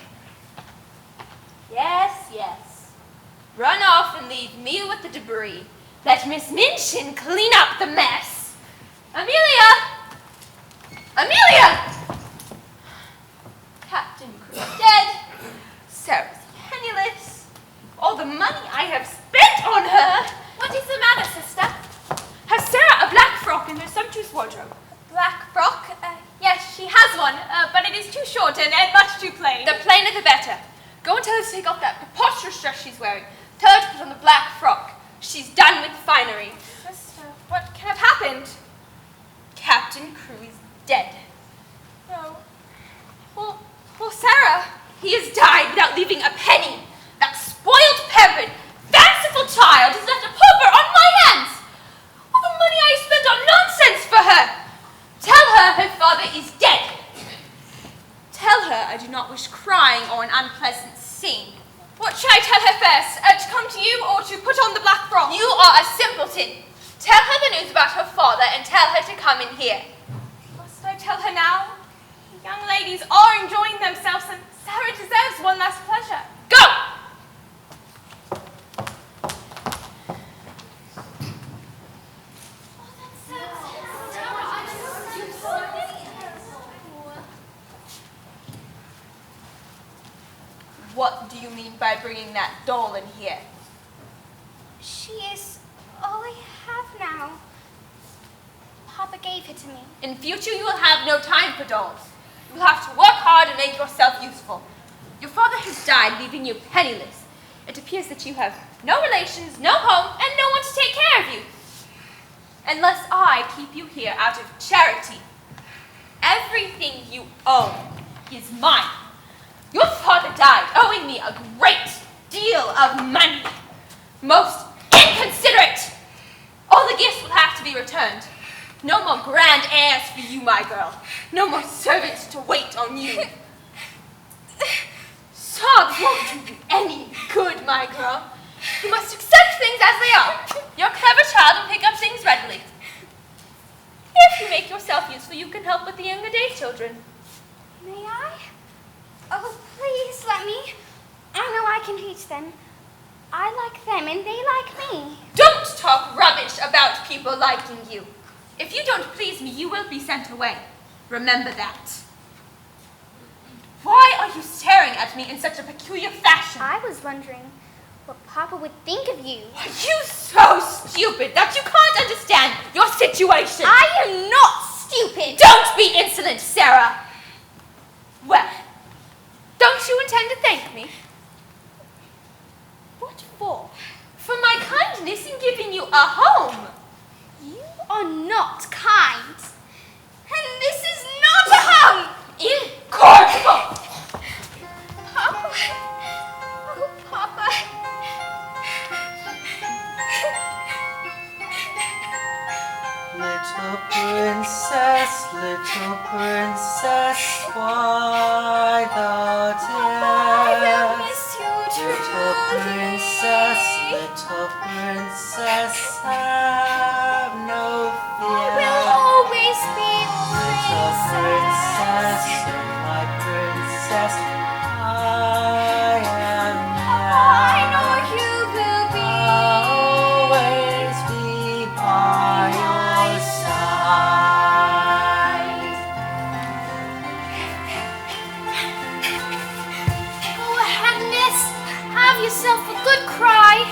[SPEAKER 6] Yes, yes. Run off and leave me with the debris. Let Miss Minchin clean up the mess. Amelia! Amelia! Captain Crewe dead. Sarah's penniless. All the money I have spent on her.
[SPEAKER 5] What is the matter, sister?
[SPEAKER 6] Has Sarah a black frock in her sumptuous wardrobe?
[SPEAKER 5] Black frock? Yes, she has one, but it is too short and much too plain.
[SPEAKER 6] The plainer the better. Go and tell her to take off that preposterous dress she's wearing. Tell her to put on the black frock. She's done with finery.
[SPEAKER 5] Sister, what can have happened?
[SPEAKER 6] Captain Crewe is dead.
[SPEAKER 5] No. Well, Sarah.
[SPEAKER 6] He has died without leaving a penny. That spoiled, pampered, fanciful child has left a pauper on my hands. All the money I spent on nonsense for her. Tell her her father is dead. Tell her I do not wish crying or an unpleasant scene.
[SPEAKER 5] What should I tell her first? To come to you or to put on the black frock?
[SPEAKER 6] You are a simpleton. Tell her the news about her father and tell her to come in here.
[SPEAKER 5] Must I tell her now? The young ladies are enjoying themselves and Sarah deserves one last pleasure.
[SPEAKER 6] Go! What do you mean by bringing that doll in here?
[SPEAKER 3] She is all I have now. Papa gave her to me.
[SPEAKER 6] In future, you will have no time for dolls. You will have to work hard and make yourself useful. Your father has died, leaving you penniless. It appears that you have no relations, no home, and no one to take care of you. Unless I keep you here out of charity. Everything you own is mine. Your father died, owing me a great deal of money. Most inconsiderate. All the gifts will have to be returned. No more grand airs for you, my girl. No more servants to wait on you. Sobs won't do you any good, my girl. You must accept things as they are. You're a clever child and pick up things readily. If you make yourself useful, you can help with the younger day children.
[SPEAKER 3] May I? Oh, please let me. I know I can teach them. I like them and they like me.
[SPEAKER 6] Don't talk rubbish about people liking you. If you don't please me, you will be sent away. Remember that. Why are you staring at me in such a peculiar fashion?
[SPEAKER 3] I was wondering what Papa would think of you.
[SPEAKER 6] Are you so stupid that you can't understand your situation?
[SPEAKER 3] I am not stupid.
[SPEAKER 6] Don't be insolent, Sarah. Well, don't you intend to thank me?
[SPEAKER 3] What for?
[SPEAKER 6] For my kindness in giving you a home.
[SPEAKER 3] You are not kind. And this is not a home.
[SPEAKER 6] Incorrigible!
[SPEAKER 3] Papa. Oh, Papa.
[SPEAKER 2] Little princess, why the tears?
[SPEAKER 3] I will miss you
[SPEAKER 2] Little princess, have no fear.
[SPEAKER 3] I will always be
[SPEAKER 2] Little princess, my princess, I am
[SPEAKER 3] I
[SPEAKER 2] yours.
[SPEAKER 3] know you will be.
[SPEAKER 2] I'll always be by your side.
[SPEAKER 4] good cry.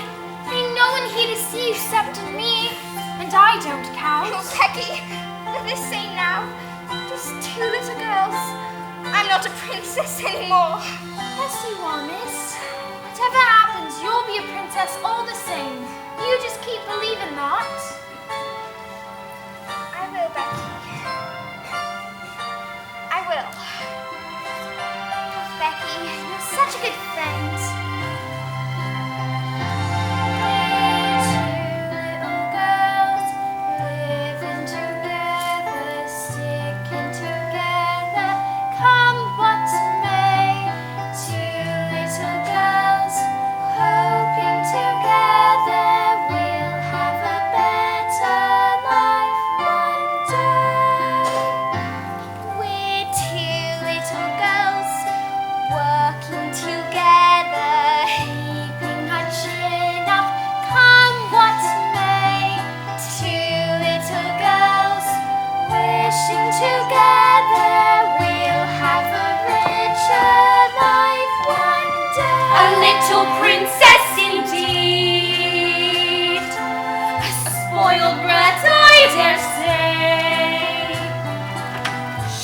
[SPEAKER 4] Ain't no one here to see you except me, and I don't count.
[SPEAKER 3] Oh, Becky, this ain't now. Just two little girls. I'm not a princess anymore.
[SPEAKER 4] Yes, you are, miss. Whatever happens, you'll be a princess all the same. You just keep believing that.
[SPEAKER 3] I will, Becky. I will. Becky, you're such a good friend.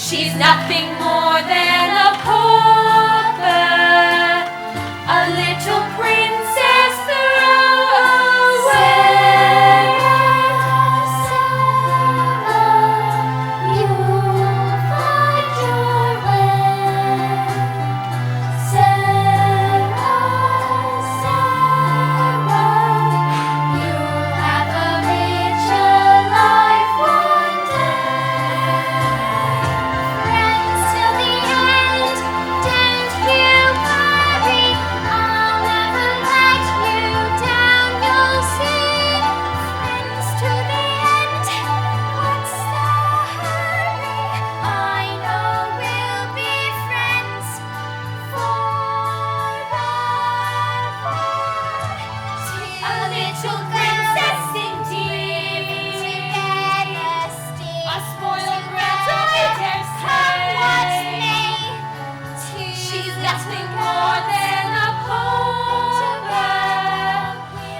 [SPEAKER 2] She's nothing more than a pauper, a little princess throwaway. Sarah, you'll find your way. Sarah, you'll have a richer life one day. Till the end, don't you worry, I'll never let you down, you'll see. Friends to the end, what's the hurry? I know we'll be friends forever. A little princess indeed, a spoiled brat, I dare say. She's nothing more than a pauper,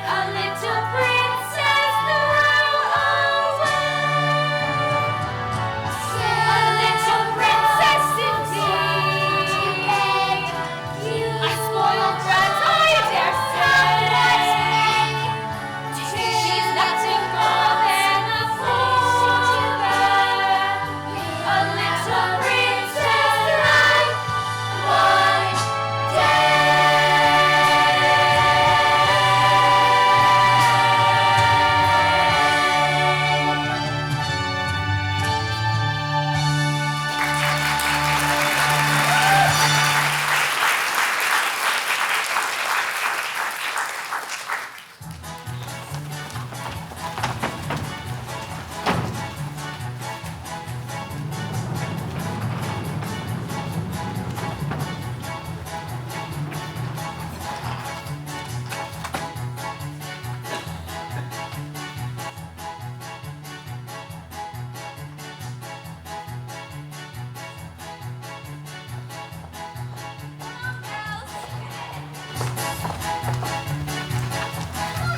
[SPEAKER 2] a little princess throwaway. A little princess indeed, a spoiled brat, I dare say. She's nothing more than a pauper, a little princess like one day.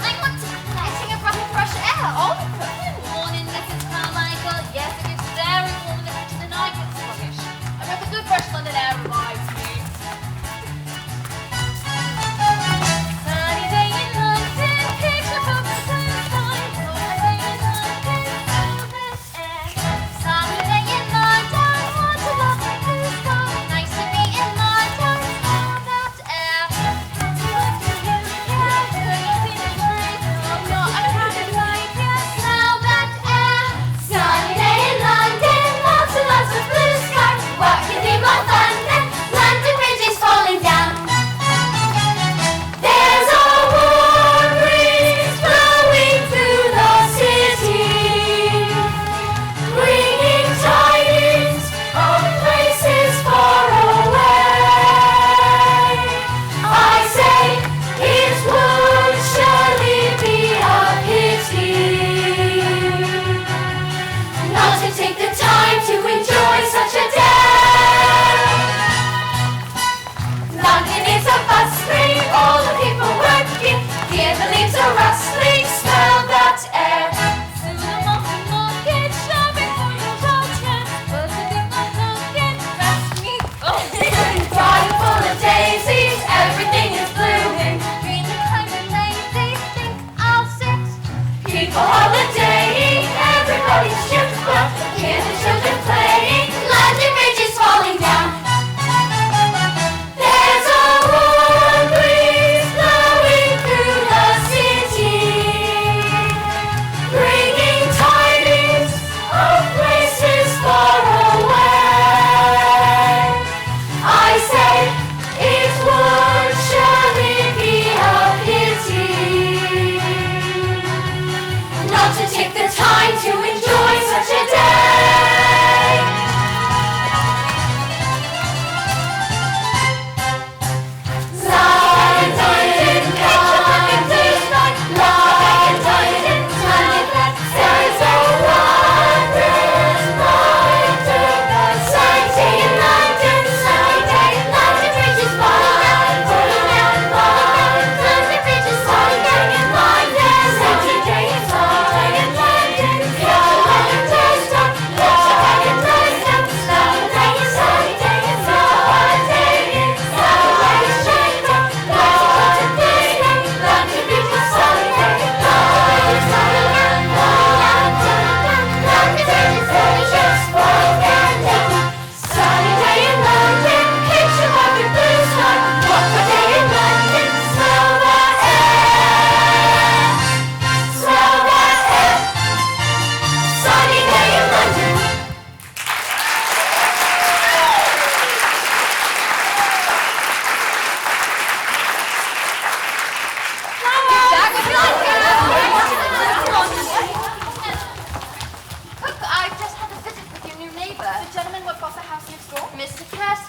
[SPEAKER 3] I want to play. Getting a breath of fresh air. Oh, good morning, Mrs. Carmichael. Yes, it is very warm in the kitchen and I get sluggish. I hope a good fresh London air revives me. Sunny day in London, picture book the sunshine. Sunny day in London, fresh air. Sunny day in London, want to love the blue sky. Nice to be in London, smell that air. To love you.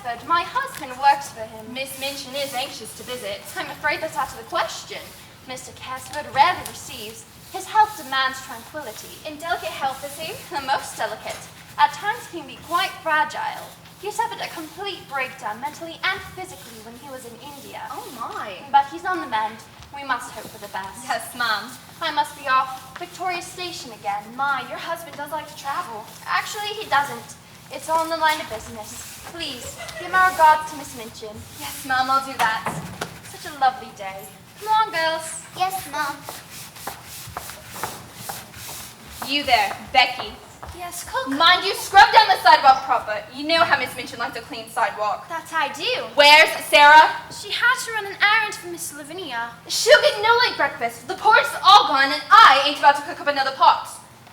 [SPEAKER 4] Casford. My husband works for him.
[SPEAKER 6] Miss Minchin is anxious to visit.
[SPEAKER 4] I'm afraid that's out of the question. Mr. Casford rarely receives. His health demands tranquility.
[SPEAKER 6] In delicate health, is he?
[SPEAKER 4] The most delicate. At times he can be quite fragile. He suffered a complete breakdown mentally and physically when he was in India.
[SPEAKER 6] Oh my.
[SPEAKER 4] But he's on the mend. We must hope for the best.
[SPEAKER 6] Yes, Mum.
[SPEAKER 4] I must be off. Victoria Station again. My, your husband does like to travel. Actually, he doesn't. It's all in the line of business. Please, give my regards to Miss Minchin.
[SPEAKER 6] Yes, Mum, I'll do that.
[SPEAKER 4] Such a lovely day. Come on, girls.
[SPEAKER 3] Yes, Mom.
[SPEAKER 6] You there, Becky.
[SPEAKER 4] Yes, Coco.
[SPEAKER 6] Mind you, scrub down the sidewalk proper. You know how Miss Minchin likes a clean sidewalk.
[SPEAKER 4] That I do.
[SPEAKER 6] Where's Sarah?
[SPEAKER 4] She had to run an errand for Miss Lavinia.
[SPEAKER 6] She'll get no late breakfast. The porridge is all gone, and I ain't about to cook up another pot.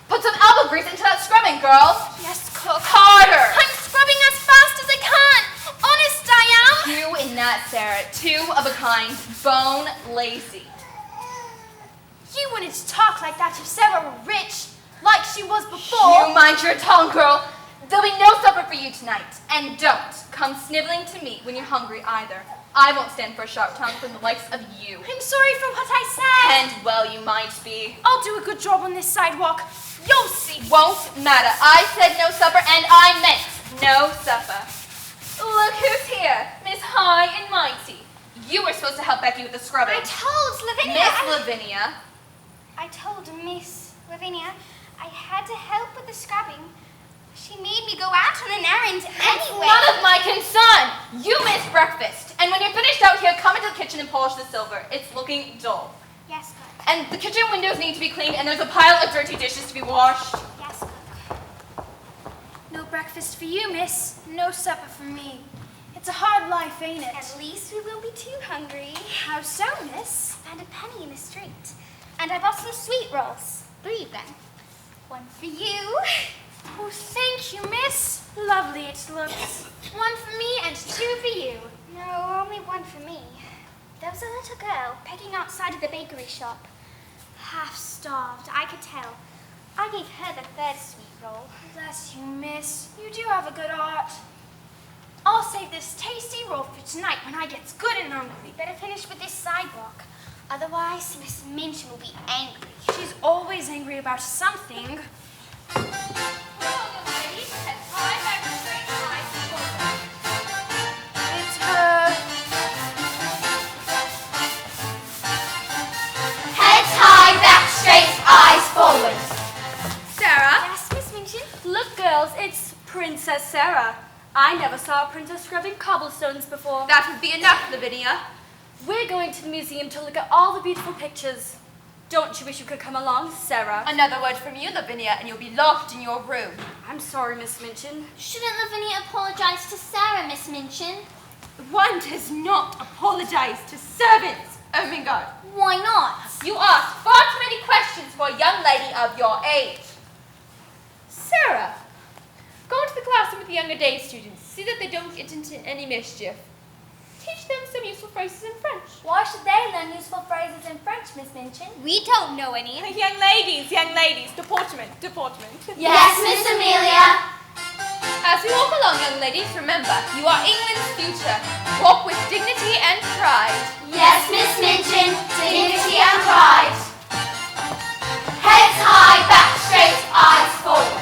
[SPEAKER 6] Put some elbow grease into that scrubbing, girl.
[SPEAKER 4] Yes, Coco.
[SPEAKER 6] Harder.
[SPEAKER 4] I'm scrubbing as fast as I can. Honest, I am.
[SPEAKER 6] You and that, Sarah. Two of a kind. Bone lazy.
[SPEAKER 4] You wouldn't talk like that if Sarah were rich, like she was before.
[SPEAKER 6] You mind your tongue, girl. There'll be no supper for you tonight. And don't come sniveling to me when you're hungry either. I won't stand for a sharp tongue from the likes of you.
[SPEAKER 4] I'm sorry for what I said.
[SPEAKER 6] And well, you might be.
[SPEAKER 4] I'll do a good job on this sidewalk. You'll see.
[SPEAKER 6] Won't matter. I said no supper, and I meant no supper. Look who's here, Miss High and Mighty. You were supposed to help Becky with the scrubbing.
[SPEAKER 3] I told Lavinia.
[SPEAKER 6] Miss Lavinia.
[SPEAKER 3] I told Miss Lavinia I had to help with the scrubbing. She made me go out on an errand anyway.
[SPEAKER 6] None of my concern. You missed breakfast. And when you're finished out here, come into the kitchen and polish the silver. It's looking dull.
[SPEAKER 3] Yes, Cook.
[SPEAKER 6] And the kitchen windows need to be cleaned, and there's a pile of dirty dishes to be washed.
[SPEAKER 3] Yes, Cook.
[SPEAKER 4] No breakfast for you, miss. No supper for me. It's a hard life, ain't it?
[SPEAKER 3] At least we won't be too hungry.
[SPEAKER 4] How so, miss?
[SPEAKER 3] Found a penny in the street. And I bought some sweet rolls. 3 of them. 1 for you.
[SPEAKER 4] Oh, thank you, miss. Lovely it looks. 1 for me and 2 for you.
[SPEAKER 3] No, only 1 for me. There was a little girl pegging outside of the bakery shop. Half starved, I could tell. I gave her the 3rd sweet roll.
[SPEAKER 4] Bless you, miss. You do have a good heart. I'll save this tasty roll for tonight when I gets good and hungry.
[SPEAKER 3] Better finish with this sidewalk. Otherwise, Miss Minchin will be angry.
[SPEAKER 4] She's always angry about something. It's her.
[SPEAKER 3] Heads high, back straight, eyes forward.
[SPEAKER 5] Sarah?
[SPEAKER 3] Yes, Miss Minchin?
[SPEAKER 9] Look, girls, it's Princess Sarah. I never saw a princess scrubbing cobblestones before.
[SPEAKER 5] That would be enough, Lavinia.
[SPEAKER 9] We're going to the museum to look at all the beautiful pictures. Don't you wish you could come along, Sarah?
[SPEAKER 6] Another word from you, Lavinia, and you'll be locked in your room.
[SPEAKER 9] I'm sorry, Miss Minchin.
[SPEAKER 3] Shouldn't Lavinia apologize to Sarah, Miss Minchin?
[SPEAKER 6] One does not apologize to servants. Oh my God.
[SPEAKER 3] Why not?
[SPEAKER 6] You ask far too many questions for a young lady of your age.
[SPEAKER 5] Sarah, go into the classroom with the younger day students. See that they don't get into any mischief. Teach them some useful phrases in French.
[SPEAKER 3] Why should they learn useful phrases in French, Miss Minchin? We don't know any.
[SPEAKER 5] Young ladies, deportment.
[SPEAKER 3] Yes, Miss Amelia.
[SPEAKER 6] As we walk along, young ladies, remember, you are England's future. Walk with dignity and pride.
[SPEAKER 3] Yes, Miss Minchin. Dignity and pride. Heads high, back straight, eyes forward.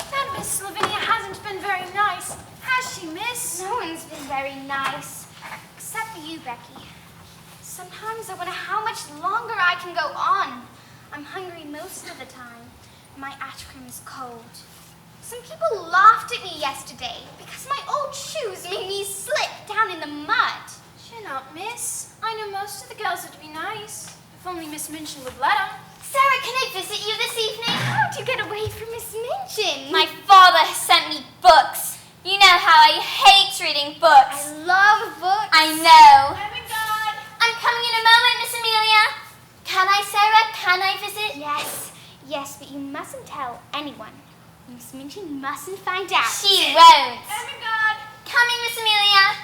[SPEAKER 4] That Miss Lavinia hasn't been very nice, has she, miss?
[SPEAKER 3] No one's been very nice. Except for you, Becky. Sometimes I wonder how much longer I can go on. I'm hungry most of the time. My ice cream is cold. Some people laughed at me yesterday because my old shoes made me slip down in the mud.
[SPEAKER 4] Chin up, miss. I know most of the girls would be nice, if only Miss Minchin would let 'em.
[SPEAKER 3] Sarah, can I visit you this evening? How'd you get away from Miss Minchin?
[SPEAKER 10] My father has sent me books. You know how I hate reading
[SPEAKER 3] I
[SPEAKER 10] books.
[SPEAKER 3] love books.
[SPEAKER 10] I know.
[SPEAKER 3] Oh my God.
[SPEAKER 10] I'm coming in a moment, Miss Amelia. Can I, Sarah? Can I visit?
[SPEAKER 3] Yes, but you mustn't tell anyone. Miss Minchin mustn't find out.
[SPEAKER 10] She won't.
[SPEAKER 3] Oh my God.
[SPEAKER 10] Coming, Miss Amelia.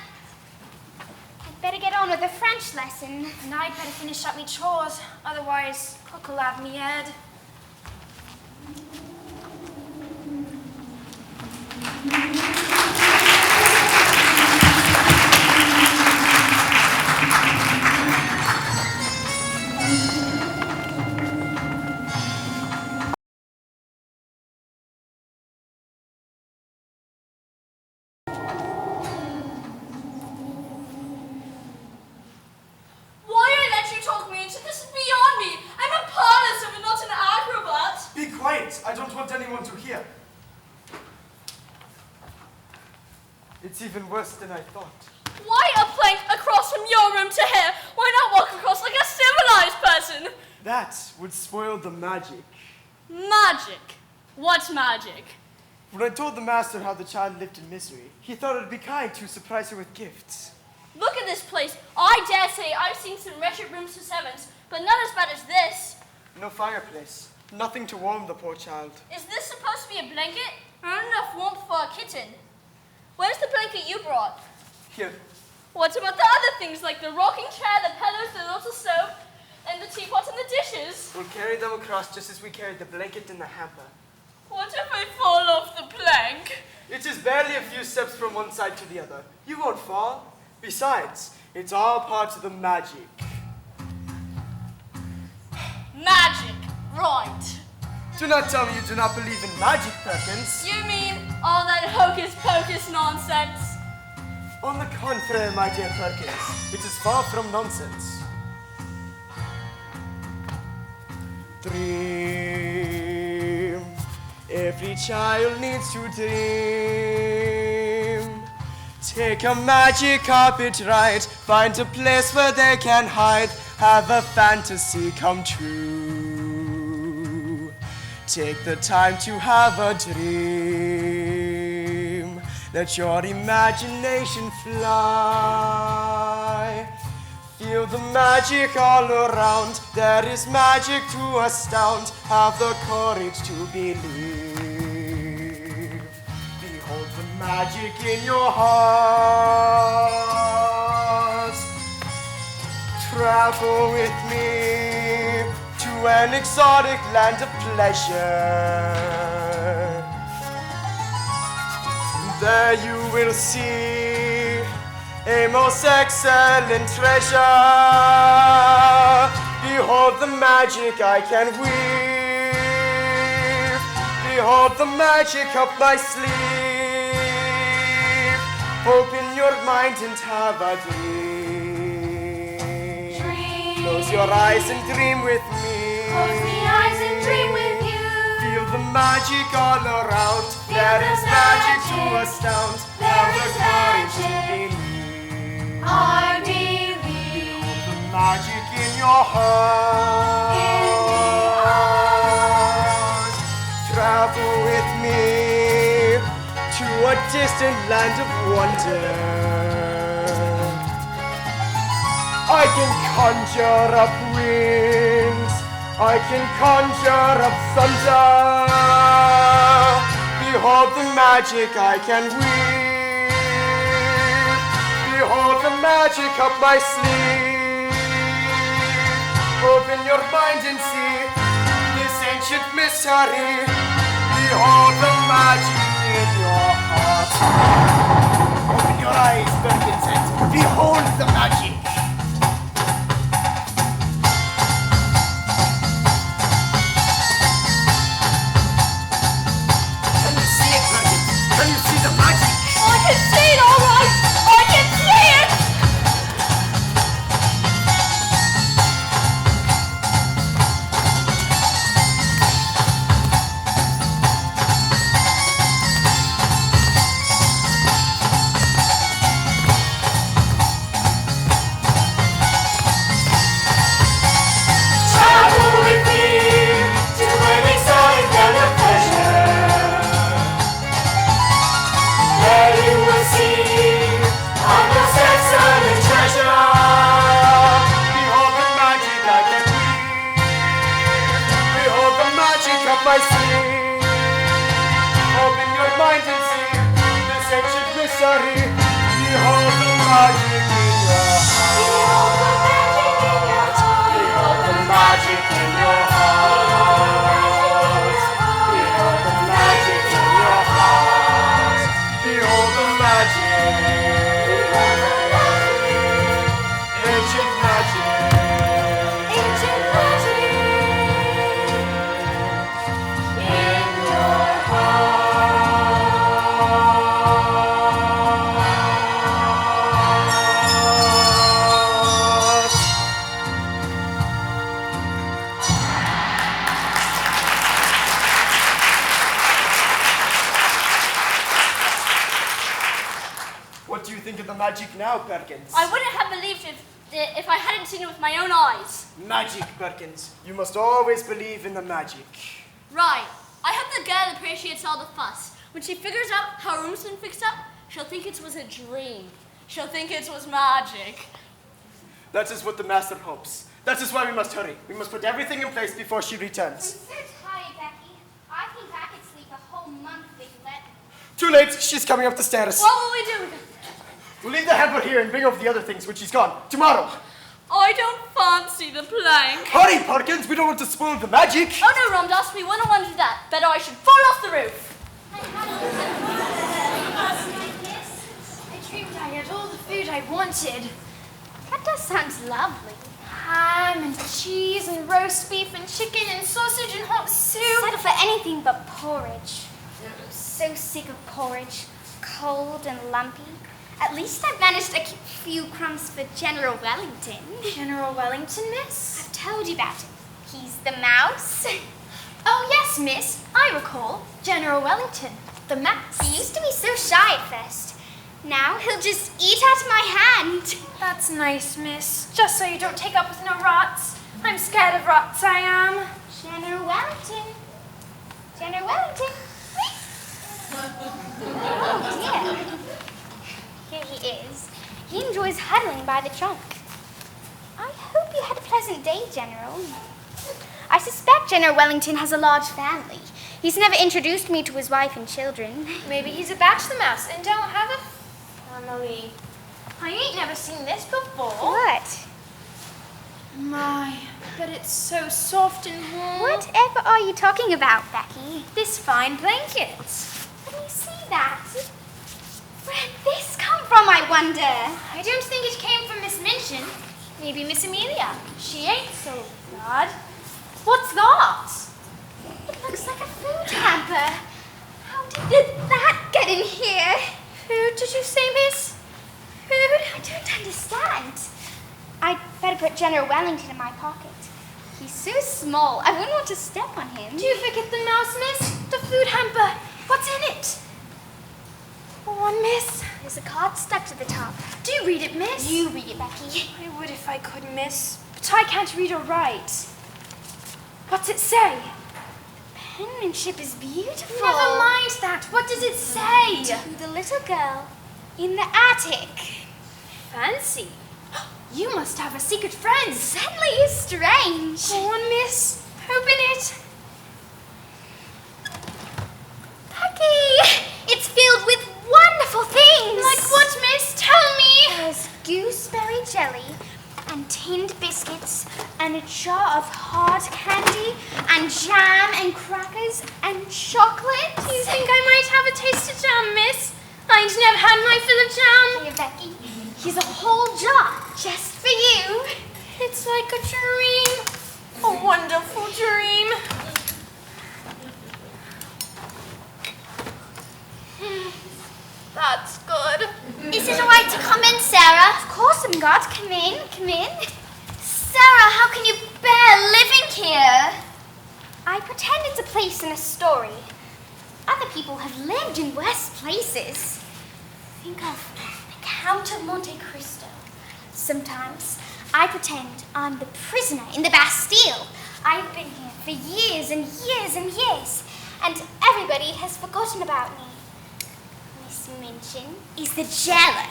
[SPEAKER 3] I'd better get on with the French lesson.
[SPEAKER 4] And I'd better finish up me chores, otherwise Cook'll have me head.
[SPEAKER 11] here. It's even worse than I thought.
[SPEAKER 9] Why a plank across from your room to here? Why not walk across like a civilized person?
[SPEAKER 11] That would spoil the magic.
[SPEAKER 9] Magic? What magic?
[SPEAKER 11] When I told the master how the child lived in misery, he thought it'd be kind to surprise her with gifts.
[SPEAKER 9] Look at this place. I dare say I've seen some wretched rooms for sevens, but none as bad as this.
[SPEAKER 11] No fireplace. Nothing to warm the poor child.
[SPEAKER 9] Is this supposed to be a blanket? Not enough warmth for a kitten. Where's the blanket you brought?
[SPEAKER 11] Here.
[SPEAKER 9] What about the other things like the rocking chair, the pillows, the little stove, and the teapot and the dishes?
[SPEAKER 11] We'll carry them across just as we carried the blanket and the hamper.
[SPEAKER 9] What if I fall off the plank?
[SPEAKER 11] It is barely a few steps from one side to the other. You won't fall. Besides, it's all part of the magic.
[SPEAKER 9] Magic, right.
[SPEAKER 11] Do not tell me you do not believe in magic, Perkins.
[SPEAKER 9] You mean all that hocus-pocus nonsense?
[SPEAKER 11] On the contrary, my dear Perkins, it is far from nonsense. Dream. Every child needs to dream. Take a magic carpet ride, find a place where they can hide, have a fantasy come true. Take the time to have a dream. Let your imagination fly. Feel the magic all around. There is magic to astound. Have the courage to believe. Behold the magic in your heart. Travel with me to an exotic land of pleasure. There you will see a most excellent treasure. Behold the magic I can weave. Behold the magic up my sleeve. Open your mind and have a dream. Close your eyes and dream with me.
[SPEAKER 2] Close the eyes and dream with you.
[SPEAKER 11] Feel the magic all around. There is magic to astound. Have the courage to believe.
[SPEAKER 2] I believe.
[SPEAKER 11] The magic in your heart. Travel with me to a distant land of wonder. I can conjure up winds. I can conjure up thunder. Behold the magic I can weave. Behold the magic up my sleeve. Open your mind and see this ancient mystery. Behold the magic in your heart. Open your eyes, Perkins, and behold the magic.
[SPEAKER 9] I can see it all right! I can see it!
[SPEAKER 2] Travel with me to an exotic land of pleasure. There you will see a most excellent treasure.
[SPEAKER 11] Behold the magic I can weave. Behold the magic up my sleeve. Open your mind and see this ancient mystery. Behold the magic in your heart. Behold the magic in your heart. Behold the magic in your heart. Behold the magic. Ancient magic.
[SPEAKER 2] Ancient magic in your heart.
[SPEAKER 12] magic now, Perkins.
[SPEAKER 9] I wouldn't have believed it if I hadn't seen it with my own eyes.
[SPEAKER 12] Magic, Perkins. You must always believe in the magic.
[SPEAKER 9] Right. I hope the girl appreciates all the fuss. When she figures out how her room's been fixed up, she'll think it was a dream. She'll think it was magic.
[SPEAKER 12] That is what the master hopes. That is why we must hurry. We must put everything in place before she returns.
[SPEAKER 3] I'm so tired, Becky. I think I could sleep a whole month if you let me.
[SPEAKER 12] Too late. She's coming up the stairs.
[SPEAKER 9] What will we do?
[SPEAKER 12] We'll leave the hamper here and bring over the other things when she's gone. Tomorrow.
[SPEAKER 9] I don't fancy the plank.
[SPEAKER 12] Hurry, Perkins. We don't want to spoil the magic.
[SPEAKER 9] Oh no, Ramdas, we wouldn't want to do that. Better I should fall off the roof.
[SPEAKER 4] I dreamed I had all the food I wanted.
[SPEAKER 3] That does sound lovely.
[SPEAKER 4] Ham and cheese and roast beef and chicken and sausage and hot soup.
[SPEAKER 3] Settle for anything but porridge. I'm so sick of porridge. Cold and lumpy. At least I've managed to keep a few crumbs for General Wellington.
[SPEAKER 4] General Wellington, miss?
[SPEAKER 3] I've told you about him. He's the mouse.
[SPEAKER 4] Oh, yes, miss. I recall. General Wellington, the mouse.
[SPEAKER 3] He used to be so shy at first. Now he'll just eat out of my hand.
[SPEAKER 4] That's nice, miss. Just so you don't take up with no rots. I'm scared of rots, I am.
[SPEAKER 3] General Wellington. General Wellington. Oh, dear. Here he is. He enjoys huddling by the trunk. I hope you had a pleasant day, General. I suspect General Wellington has a large family. He's never introduced me to his wife and children.
[SPEAKER 4] Maybe he's a bachelor mouse and don't have a family. I ain't never seen this before.
[SPEAKER 3] What?
[SPEAKER 4] My, but it's so soft and warm.
[SPEAKER 3] Whatever are you talking about, Becky?
[SPEAKER 4] This fine blanket.
[SPEAKER 3] Let me see that. Where did this come from, I wonder?
[SPEAKER 4] I don't think it came from Miss Minchin. Maybe Miss Amelia. She ain't so bad. What's that?
[SPEAKER 3] It looks like a food hamper. How did that get in here?
[SPEAKER 4] Food, did you say, miss?
[SPEAKER 3] Food? I don't understand. I'd better put General Wellington in my pocket. He's so small, I wouldn't want to step on him.
[SPEAKER 4] Do you forget the mouse, miss? The food hamper. What's in it? One, miss.
[SPEAKER 3] There's a card stuck to the top.
[SPEAKER 4] Do you read it, miss?
[SPEAKER 3] You read it, Becky.
[SPEAKER 4] I would if I could, miss. But I can't read or write. What's it say?
[SPEAKER 3] Penmanship is beautiful.
[SPEAKER 4] Never mind that. What does it say?
[SPEAKER 3] To the little girl in the attic.
[SPEAKER 4] Fancy. You must have a secret friend.
[SPEAKER 3] Certainly is strange.
[SPEAKER 4] Go on, miss. Open it.
[SPEAKER 3] Becky, it's filled with wonderful things.
[SPEAKER 4] Like what, miss? Tell me.
[SPEAKER 3] There's gooseberry jelly and tinned biscuits and a jar of hard candy and jam and crackers and chocolate.
[SPEAKER 4] Do you think I might have a taste of jam, miss? I'd never had my fill of jam.
[SPEAKER 3] Here, Becky, here's a whole jar just for you.
[SPEAKER 4] It's like a dream. A wonderful dream. That's good.
[SPEAKER 3] Is it all right to come in, Sarah? Of course, God. Come in, come in. Sarah, how can you bear living here? I pretend it's a place in a story. Other people have lived in worse places. Think of the Count of Monte Cristo. Sometimes I pretend I'm the prisoner in the Bastille. I've been here for years and years and years, and everybody has forgotten about me. Miss Minchin is the jailer,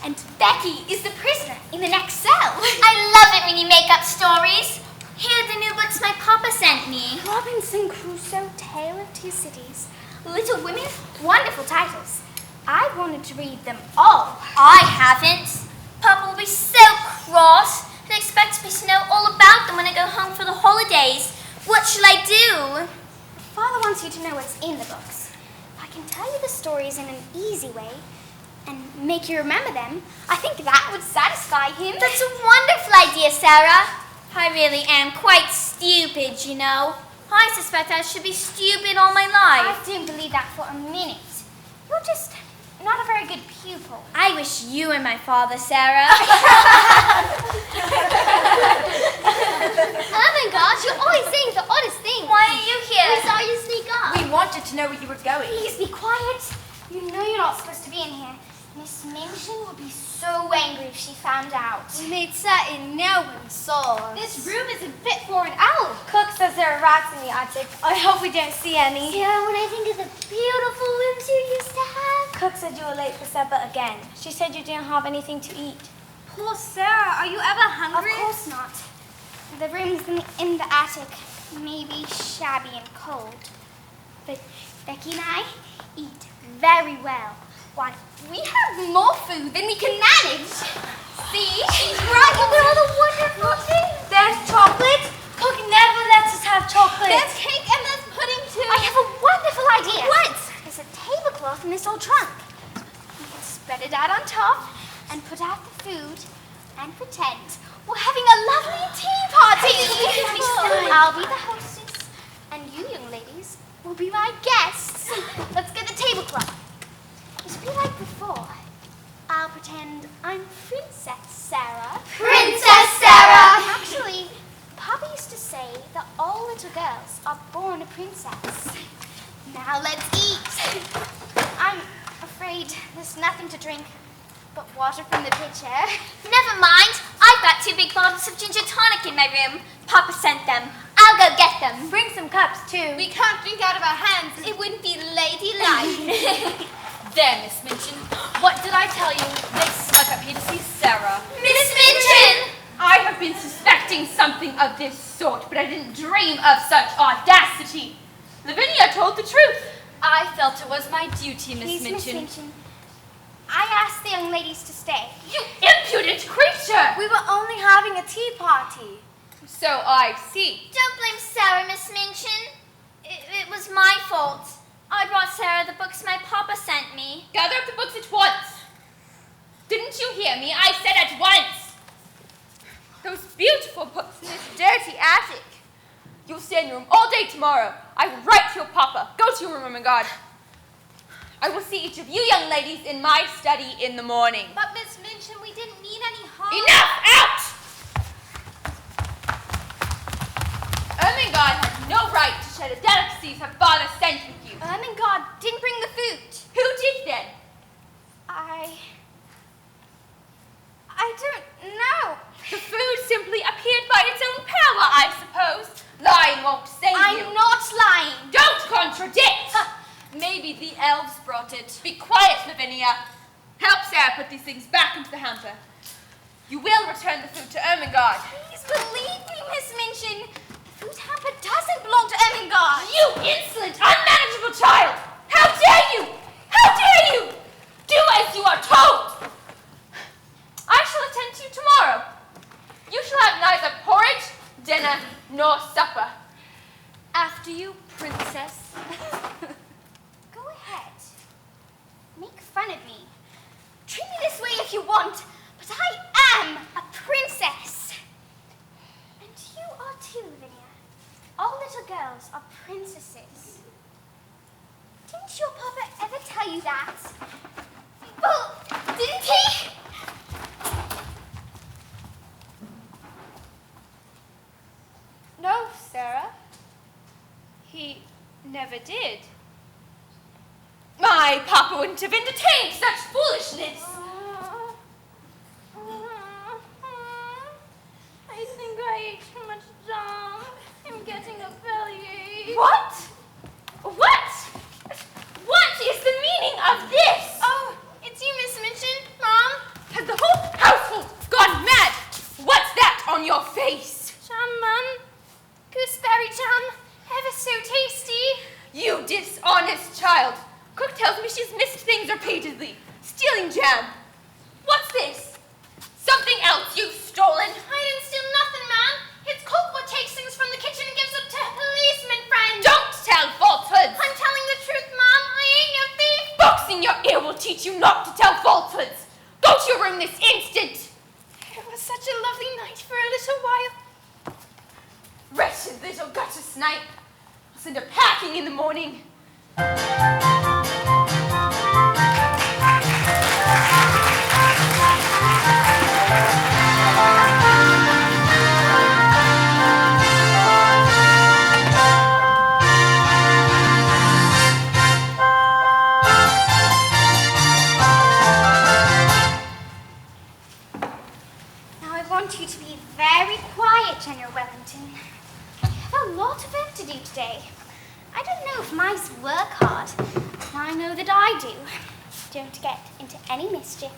[SPEAKER 3] and Becky is the prisoner in the next cell.
[SPEAKER 10] I love it when you make up stories. Here are the new books my papa sent me.
[SPEAKER 3] Robinson Crusoe, Tale of Two Cities, Little Women, wonderful titles. I wanted to read them all.
[SPEAKER 10] I haven't. Papa will be so cross and expects me to know all about them when I go home for the holidays. What shall I do?
[SPEAKER 3] Father wants you to know what's in the books. If I can tell you the stories in an easy way and make you remember them, I think that would satisfy him.
[SPEAKER 10] That's a wonderful idea, Sarah. I really am quite stupid, you know. I suspect I should be stupid all my
[SPEAKER 3] I
[SPEAKER 10] life.
[SPEAKER 3] don't believe that for a minute. You're just not a very good pupil.
[SPEAKER 10] I wish you were my father, Sarah.
[SPEAKER 3] Oh my gosh, you're always saying the oddest thing.
[SPEAKER 10] Why are you here?
[SPEAKER 3] We saw you sneak off.
[SPEAKER 6] We wanted to know where you were going.
[SPEAKER 3] Please be quiet. You know you're not supposed to be in here. Miss Min
[SPEAKER 10] Minchin would be so angry if she found out.
[SPEAKER 3] We made certain no one saw.
[SPEAKER 10] This room isn't fit for an owl.
[SPEAKER 3] Cook says there are rats in the attic. I hope we don't see any.
[SPEAKER 10] Sarah, when I think of the beautiful rooms you used to have.
[SPEAKER 3] Cook said you were late for supper again. She said you didn't have anything to eat.
[SPEAKER 10] Poor Sarah, are you ever hungry?
[SPEAKER 3] Of course not. The rooms in the attic may be shabby and cold, but Becky and I eat very well. Why, we have more food than we can manage. See? She's right. Look at all the wonderful things. There's chocolate. Cook never lets us have chocolate.
[SPEAKER 10] There's cake and there's pudding too.
[SPEAKER 3] I have a wonderful idea.
[SPEAKER 10] What?
[SPEAKER 3] There's a tablecloth in this old trunk. We can spread it out on top and put out the food and pretend we're having a lovely tea party. I'll be the hostess and you young ladies will be my guests. Let's get the tablecloth. It'll be like before. I'll pretend I'm Princess Sarah.
[SPEAKER 10] Princess Sarah!
[SPEAKER 3] Actually, Papa used to say that all little girls are born a princess. Now let's eat. I'm afraid there's nothing to drink but water from the pitcher.
[SPEAKER 10] Never mind. I've got 2 big bottles of ginger tonic in my room. Papa sent them. I'll go get them.
[SPEAKER 3] Bring some cups, too.
[SPEAKER 10] We can't drink out of our hands. It wouldn't be ladylike.
[SPEAKER 6] There, Miss Minchin. What did I tell you? They snuck up here to see Sarah.
[SPEAKER 10] Miss Minchin!
[SPEAKER 5] I have been suspecting something of this sort, but I didn't dream of such audacity. Lavinia told the truth.
[SPEAKER 6] I felt it was my duty,
[SPEAKER 3] Please,
[SPEAKER 6] Miss
[SPEAKER 3] Miss
[SPEAKER 6] Minchin.
[SPEAKER 3] Minchin. I asked the young ladies to stay.
[SPEAKER 5] You impudent creature!
[SPEAKER 3] We were only having a tea party.
[SPEAKER 5] So I see.
[SPEAKER 10] Don't blame Sarah, Miss Minchin. It was my fault. I brought Sarah the books my papa sent me.
[SPEAKER 5] Gather up the books at once. Didn't you hear me? I said at once. Those beautiful books in this dirty attic. You'll stay in your room all day tomorrow. I will write to your papa. Go to your room, and God. I will see each of you young ladies in my study in the morning.
[SPEAKER 10] But Miss Minchin, we didn't mean any harm.
[SPEAKER 5] Enough! Out! Ermengarde has no right to share the delicacies her father sent with you.
[SPEAKER 3] Ermengarde didn't bring the food.
[SPEAKER 5] Who did then?
[SPEAKER 3] I don't know.
[SPEAKER 5] The food simply appeared by its own power, I suppose. Lying won't save you.
[SPEAKER 3] I'm not lying.
[SPEAKER 5] Don't contradict!
[SPEAKER 6] Maybe the elves brought it.
[SPEAKER 5] Be quiet, Lavinia. Help Sarah put these things back into the hamper. You will return the food to Ermengarde.
[SPEAKER 3] Please believe me, Miss Minchin. The food hamper doesn't belong to Ermengarde.
[SPEAKER 5] You insolent, unmanageable child! How dare you! How dare you! Do as you are told! I shall attend to you tomorrow. You shall have neither porridge, dinner, nor supper.
[SPEAKER 3] After you, princess. Go ahead. Make fun of me. Treat me this way if you want, but I am a princess. And you are too, Lavinia. All little girls are princesses. Didn't your papa ever tell you that? Well, didn't he?
[SPEAKER 5] No, Sarah. He never did. My papa wouldn't have entertained such foolishness.
[SPEAKER 3] I think I ate too much jam. I'm getting a bellyache.
[SPEAKER 5] What? What? What is the meaning of this?
[SPEAKER 3] Oh, it's you, Miss Minchin. Mom.
[SPEAKER 5] Has the whole household gone mad? What's that on your face?
[SPEAKER 3] Jam, Mum. Gooseberry jam. Ever so tasty.
[SPEAKER 5] You dishonest child. Cook tells me she's missed things repeatedly. Stealing jam. What's this? Something else you've stolen.
[SPEAKER 3] I didn't steal nothing, Ma'am. It's Cook what takes things from the kitchen and gives them to policeman friends.
[SPEAKER 5] Don't tell falsehoods.
[SPEAKER 3] I'm telling the truth, Mom. I ain't no thief.
[SPEAKER 5] Boxing your ear will teach you not to tell falsehoods. Go to your room this instant.
[SPEAKER 3] It was such a lovely night for a little while.
[SPEAKER 5] Wretched little gutter snipe. I'll send her packing in the morning.
[SPEAKER 10] quiet, General Wellington. I have a lot of work to do today. I don't know if mice work hard, but I know that I do. Don't get into any mischief.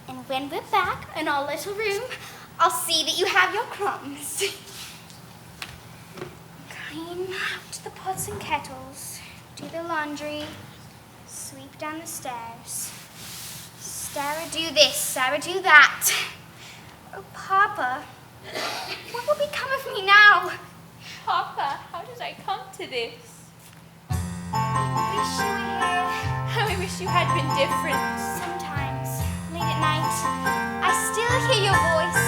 [SPEAKER 10] And when we're back in our little room, I'll see that you have your crumbs. Clean out the pots and kettles, do the laundry, sweep down the stairs. Sarah, do this, Sarah, do that. Oh, Papa, what will become of me now?
[SPEAKER 5] Papa, how did I come to this?
[SPEAKER 10] I wish you were here.
[SPEAKER 5] How I wish you had been different.
[SPEAKER 10] Sometimes, late at night, I still hear your voice.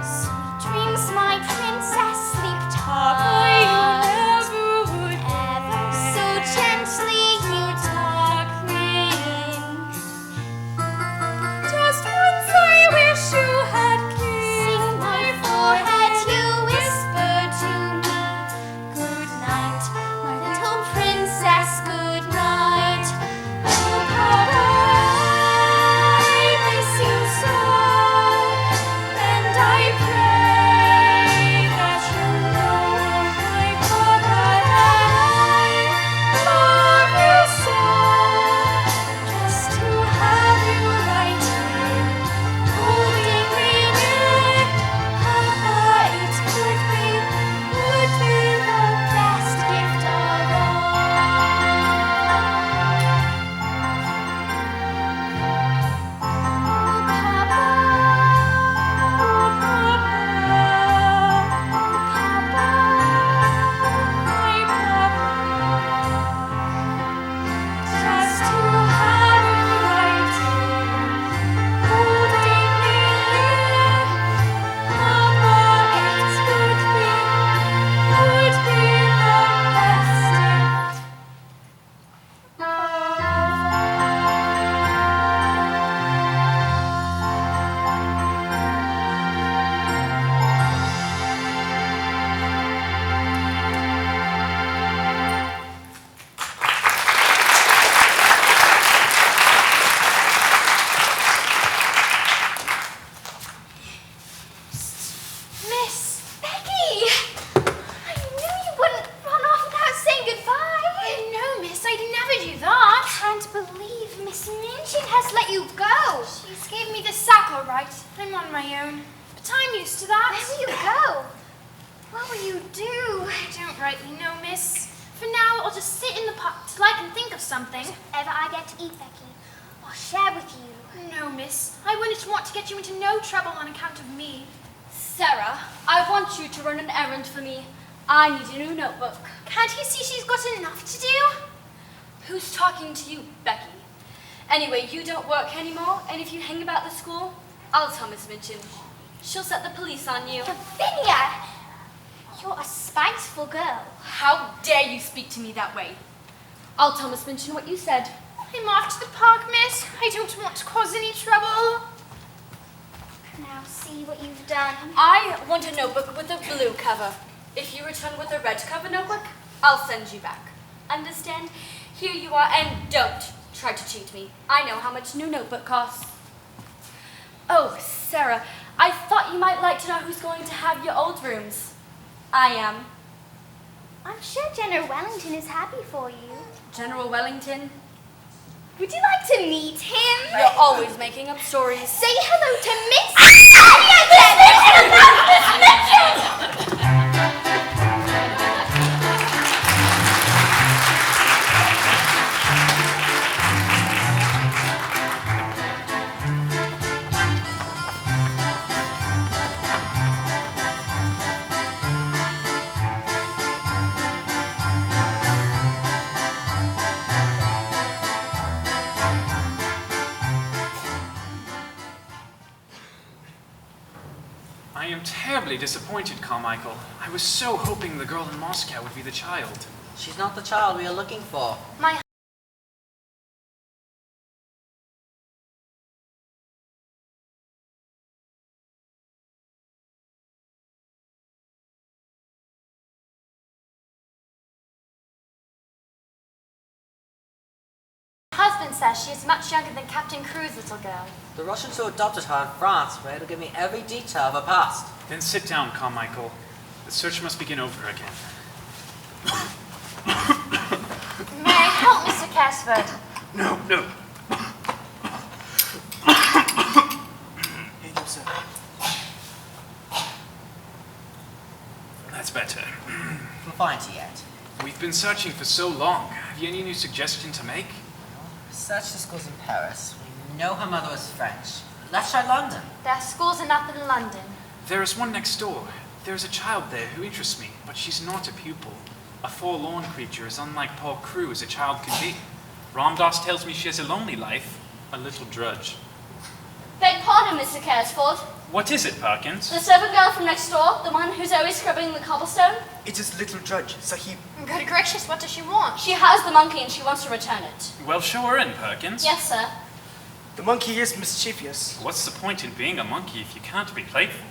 [SPEAKER 10] Sweet dreams, my princess, sleep tight.
[SPEAKER 5] Papa, you never would.
[SPEAKER 10] Ever so gently you tuck me in.
[SPEAKER 5] Just once I wish you had kissed
[SPEAKER 10] My forehead, you whisper to me. Good night, my little princess, good night. Oh, Papa, I miss you so, and I pray that you know, my Papa, I love you so. Just to have you right here, holding me near, Papa, it would be the best gift of all. Just to have you right here, holding me near, Papa, it would be the best gift. Miss Becky! I knew you wouldn't run off without saying goodbye. No, miss, I'd never do that. Can't believe Miss Minchin has let you go. She's gave me the sack, all right. I'm on my own. But I'm used to that. Where will you go? What will you do? I don't rightly know, miss. For now, I'll just sit in the pot till I can think of something. If ever I get to eat, Becky, I'll share with you. No, miss. I wouldn't want to get you into no trouble on account of me.
[SPEAKER 9] Sarah, I want you to run an errand for me. I need a new notebook.
[SPEAKER 10] Can't you see she's got enough to do?
[SPEAKER 9] Who's talking to you, Becky? Anyway, you don't work anymore, and if you hang about the school, I'll tell Miss Minchin. She'll set the police on you.
[SPEAKER 10] Lavinia! You're a spiteful girl.
[SPEAKER 9] How dare you speak to me that way? I'll tell Miss Minchin what you said.
[SPEAKER 10] I'm off to the park, miss. I don't want to cause any trouble. Now see what you've done.
[SPEAKER 9] I want a notebook with a blue cover. If you return with a red cover notebook, I'll send you back. Understand? Here you are, and don't try to cheat me. I know how much a new notebook costs. Oh, Sarah, I thought you might like to know who's going to have your old rooms. I am.
[SPEAKER 10] I'm sure General Wellington is happy for you.
[SPEAKER 9] General Wellington.
[SPEAKER 10] Would you like to meet him?
[SPEAKER 9] You're always making up stories.
[SPEAKER 10] Say hello to Miss
[SPEAKER 7] I am terribly disappointed, Carmichael. I was so hoping the girl in Moscow would be the child.
[SPEAKER 13] She's not the child we are looking for.
[SPEAKER 10] My husband
[SPEAKER 9] says she is much younger than Captain Crewe's little girl.
[SPEAKER 13] The Russians who adopted her in France were able to give me every detail of her past.
[SPEAKER 7] Then sit down, Carmichael. The search must begin over again.
[SPEAKER 4] May I help, Mr. Casford?
[SPEAKER 12] No. Here you go, sir.
[SPEAKER 7] That's better.
[SPEAKER 13] We'll find her yet.
[SPEAKER 7] We've been searching for so long. Have you any new suggestion to make?
[SPEAKER 13] Search the schools in Paris. We know her mother was French. Let's try London.
[SPEAKER 9] There are schools enough in London.
[SPEAKER 7] There is one next door. There's a child there who interests me, but she's not a pupil. A forlorn creature as unlike Paul Crewe as a child can be. Ramdas tells me she has a lonely life, a little drudge.
[SPEAKER 9] Beg pardon, Mr. Carrisford.
[SPEAKER 7] What is it, Perkins?
[SPEAKER 9] The servant girl from next door, the one who's always scrubbing the cobblestone?
[SPEAKER 12] It is little drudge, Sahib.
[SPEAKER 4] Good gracious, what does she want?
[SPEAKER 9] She has the monkey and she wants to return it.
[SPEAKER 7] Well, show her in, Perkins.
[SPEAKER 9] Yes, sir.
[SPEAKER 12] The monkey is mischievous.
[SPEAKER 7] What's the point in being a monkey if you can't be playful?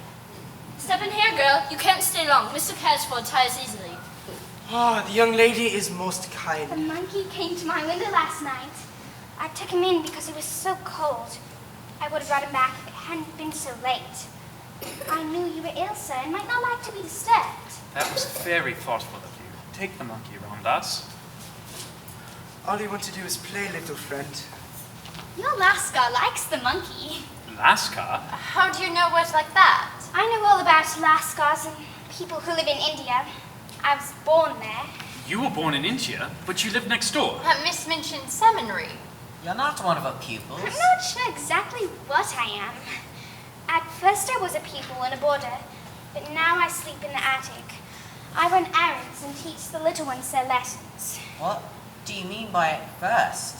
[SPEAKER 9] Step in here, girl. You can't stay long. Mr. Carrisford tires easily.
[SPEAKER 12] Ah, the young lady is most
[SPEAKER 10] The
[SPEAKER 12] kind.
[SPEAKER 10] monkey came to my window last night. I took him in because it was so cold. I would have brought him back if it hadn't been so late. I knew you were ill, sir, and might not like to be disturbed.
[SPEAKER 7] That was very thoughtful of you. Take the monkey, Ramdas.
[SPEAKER 12] All you want to do is play, little friend.
[SPEAKER 10] Your Lascar likes the monkey.
[SPEAKER 7] Lascar?
[SPEAKER 4] How do you know words like that?
[SPEAKER 10] I know all about Lascars and people who live in India. I was born there.
[SPEAKER 7] You were born in India, but you live next door.
[SPEAKER 4] At Miss Minchin's seminary.
[SPEAKER 13] You're not one of her pupils.
[SPEAKER 10] I'm not sure exactly what I am. At first I was a pupil in a boarder, but now I sleep in the attic. I run errands and teach the little ones their lessons.
[SPEAKER 13] What do you mean by at first?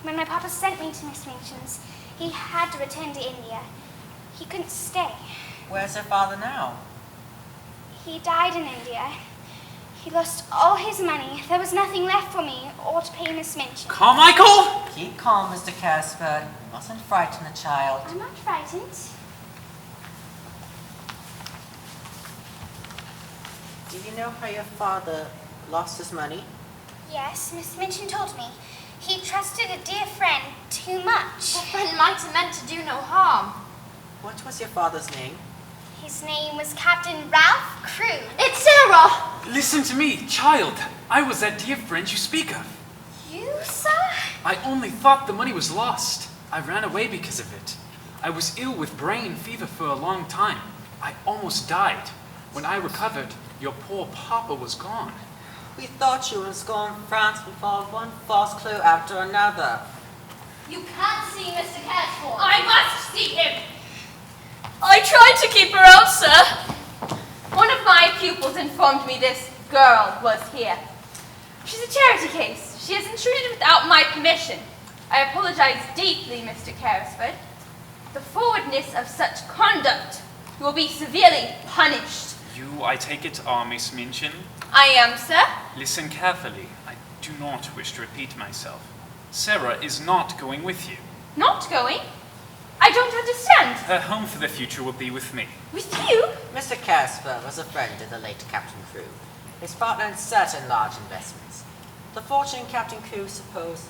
[SPEAKER 10] When my papa sent me to Miss Minchin's, he had to return to India. He couldn't stay.
[SPEAKER 13] Where's her father now?
[SPEAKER 10] He died in India. He lost all his money. There was nothing left for me or to pay Miss Minchin.
[SPEAKER 7] Carmichael!
[SPEAKER 13] Keep calm, Mr. Casper. You mustn't frighten the child.
[SPEAKER 10] I'm not frightened.
[SPEAKER 13] Do you know how your father lost his money?
[SPEAKER 10] Yes, Miss Minchin told me. He trusted a dear friend too much.
[SPEAKER 4] A friend might have meant to do no harm.
[SPEAKER 13] What was your father's name?
[SPEAKER 10] His name was Captain Ralph Crewe.
[SPEAKER 4] It's Sarah!
[SPEAKER 7] Listen to me, child. I was that dear friend you speak of.
[SPEAKER 10] You, sir?
[SPEAKER 7] I only thought the money was lost. I ran away because of it. I was ill with brain fever for a long time. I almost died. When I recovered, your poor papa was gone.
[SPEAKER 13] We thought you were in school in France and followed one false clue after another.
[SPEAKER 9] You can't see Mr. Carrisford.
[SPEAKER 5] I must see him.
[SPEAKER 6] I tried to keep her out, sir. One of my pupils informed me this girl was here. She's a charity case. She has intruded without my permission. I apologize deeply, Mr. Carrisford. The forwardness of such conduct will be severely punished.
[SPEAKER 7] You, I take it, are Miss Minchin?
[SPEAKER 6] I am, sir.
[SPEAKER 7] Listen carefully. I do not wish to repeat myself. Sarah is not going with you.
[SPEAKER 6] Not going? I don't understand.
[SPEAKER 7] Her home for the future will be with me.
[SPEAKER 6] With you?
[SPEAKER 13] Mr. Casper was a friend of the late Captain Crewe. His partner in certain large investments. The fortune Captain Crewe supposed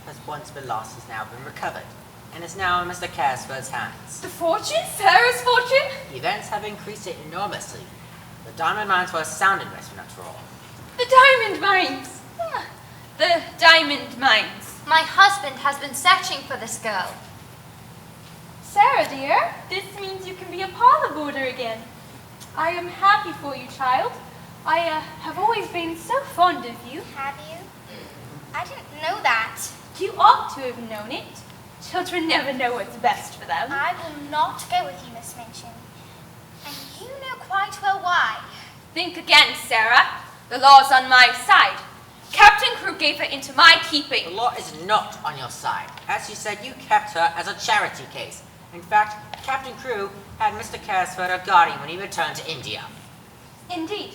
[SPEAKER 13] has once been lost has now been recovered, and is now in Mr. Casper's hands.
[SPEAKER 6] The fortune? Sarah's fortune?
[SPEAKER 13] Events have increased it enormously. The diamond mines were a sound investment after all.
[SPEAKER 6] The diamond mines. The diamond mines.
[SPEAKER 4] My husband has been searching for this girl.
[SPEAKER 6] Sarah, dear, this means you can be a parlor boarder again. I am happy for you, child. I have always been so fond of you.
[SPEAKER 10] Have you? I didn't know that.
[SPEAKER 6] You ought to have known it. Children never know what's best for them.
[SPEAKER 10] I will not go with you, Miss Minchin. And you know quite well why.
[SPEAKER 6] Think again, Sarah. The law's on my side. Captain Crewe gave her into my keeping.
[SPEAKER 13] The law is not on your side. As you said, you kept her as a charity case. In fact, Captain Crewe had Mr. Carrisford a guardian when he returned to India.
[SPEAKER 6] Indeed.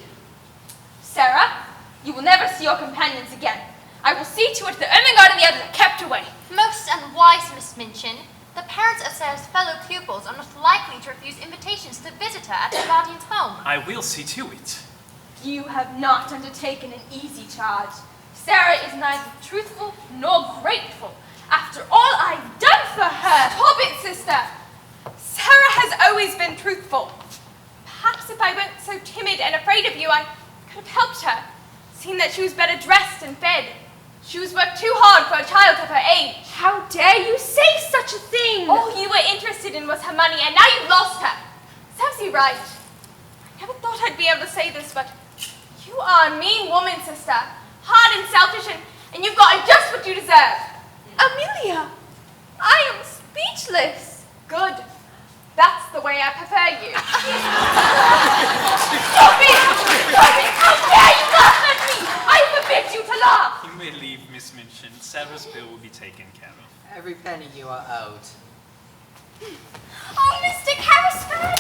[SPEAKER 6] Sarah, you will never see your companions again. I will see to it that Ermengarde and the others are kept away.
[SPEAKER 4] Most unwise, Miss Minchin. The parents of Sarah's fellow pupils are not likely to refuse invitations to visit her at the guardian's home.
[SPEAKER 7] I will see to it.
[SPEAKER 6] You have not undertaken an easy charge. Sarah is neither truthful nor grateful,
[SPEAKER 5] After all I've done for her.
[SPEAKER 6] Stop it, sister. Sarah has always been truthful. Perhaps if I weren't so timid and afraid of you, I could have helped her, seeing that she was better dressed and fed. She was worked too hard for a child of her age.
[SPEAKER 5] How dare you say such a thing?
[SPEAKER 6] All you were interested in was her money, and now you've lost her. Serves you right. I never thought I'd be able to say this, but you are a mean woman, sister. Hard and selfish, and you've gotten just what you deserve.
[SPEAKER 5] Amelia, I am speechless.
[SPEAKER 6] Good. That's the way I prefer you.
[SPEAKER 5] Stop it! Stop it! How dare you laugh at me? I forbid you to laugh.
[SPEAKER 7] You may leave, Miss Minchin. Sarah's bill will be taken care of.
[SPEAKER 13] Every penny you are owed.
[SPEAKER 10] Oh, Mr. Carrisford!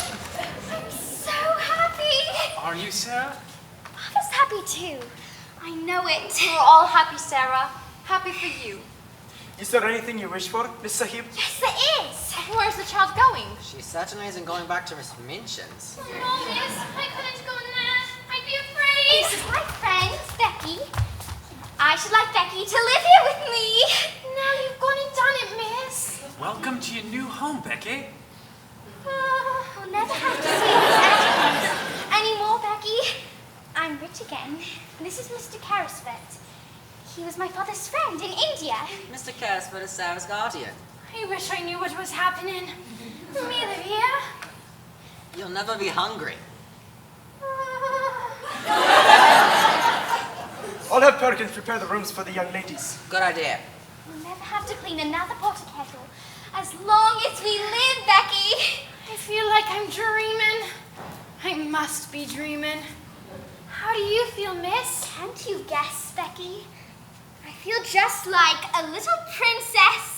[SPEAKER 10] I'm so happy.
[SPEAKER 7] Are you, Sarah?
[SPEAKER 10] Papa's happy too. I know it.
[SPEAKER 4] We're all happy, Sarah. Happy for you.
[SPEAKER 12] Is there anything you wish for, Miss Sahib?
[SPEAKER 10] Yes, there is.
[SPEAKER 4] Where's the child going?
[SPEAKER 13] She certainly isn't going back to Miss Minchin's.
[SPEAKER 3] No, miss, I couldn't go there. I'd be afraid.
[SPEAKER 10] This is my friend, Becky. I should like Becky to live here with me. Now you've gone and done it, miss.
[SPEAKER 7] Welcome to your new home, Becky.
[SPEAKER 10] I'll never have to see this attitude anymore, Becky. I'm rich again. This is Mr. Carrisford. He was my father's friend in India.
[SPEAKER 13] Mr. Carrisford is Sarah's guardian.
[SPEAKER 10] I wish I knew what was happening. Me live here.
[SPEAKER 13] You'll never be hungry.
[SPEAKER 12] I'll have Perkins prepare the rooms for the young ladies.
[SPEAKER 13] Good idea.
[SPEAKER 10] We'll never have to clean another pot or kettle as long as we live, Becky.
[SPEAKER 14] I feel like I'm dreaming. I must be dreaming. How do you feel, miss?
[SPEAKER 10] Can't you guess, Becky? I feel just like a little princess.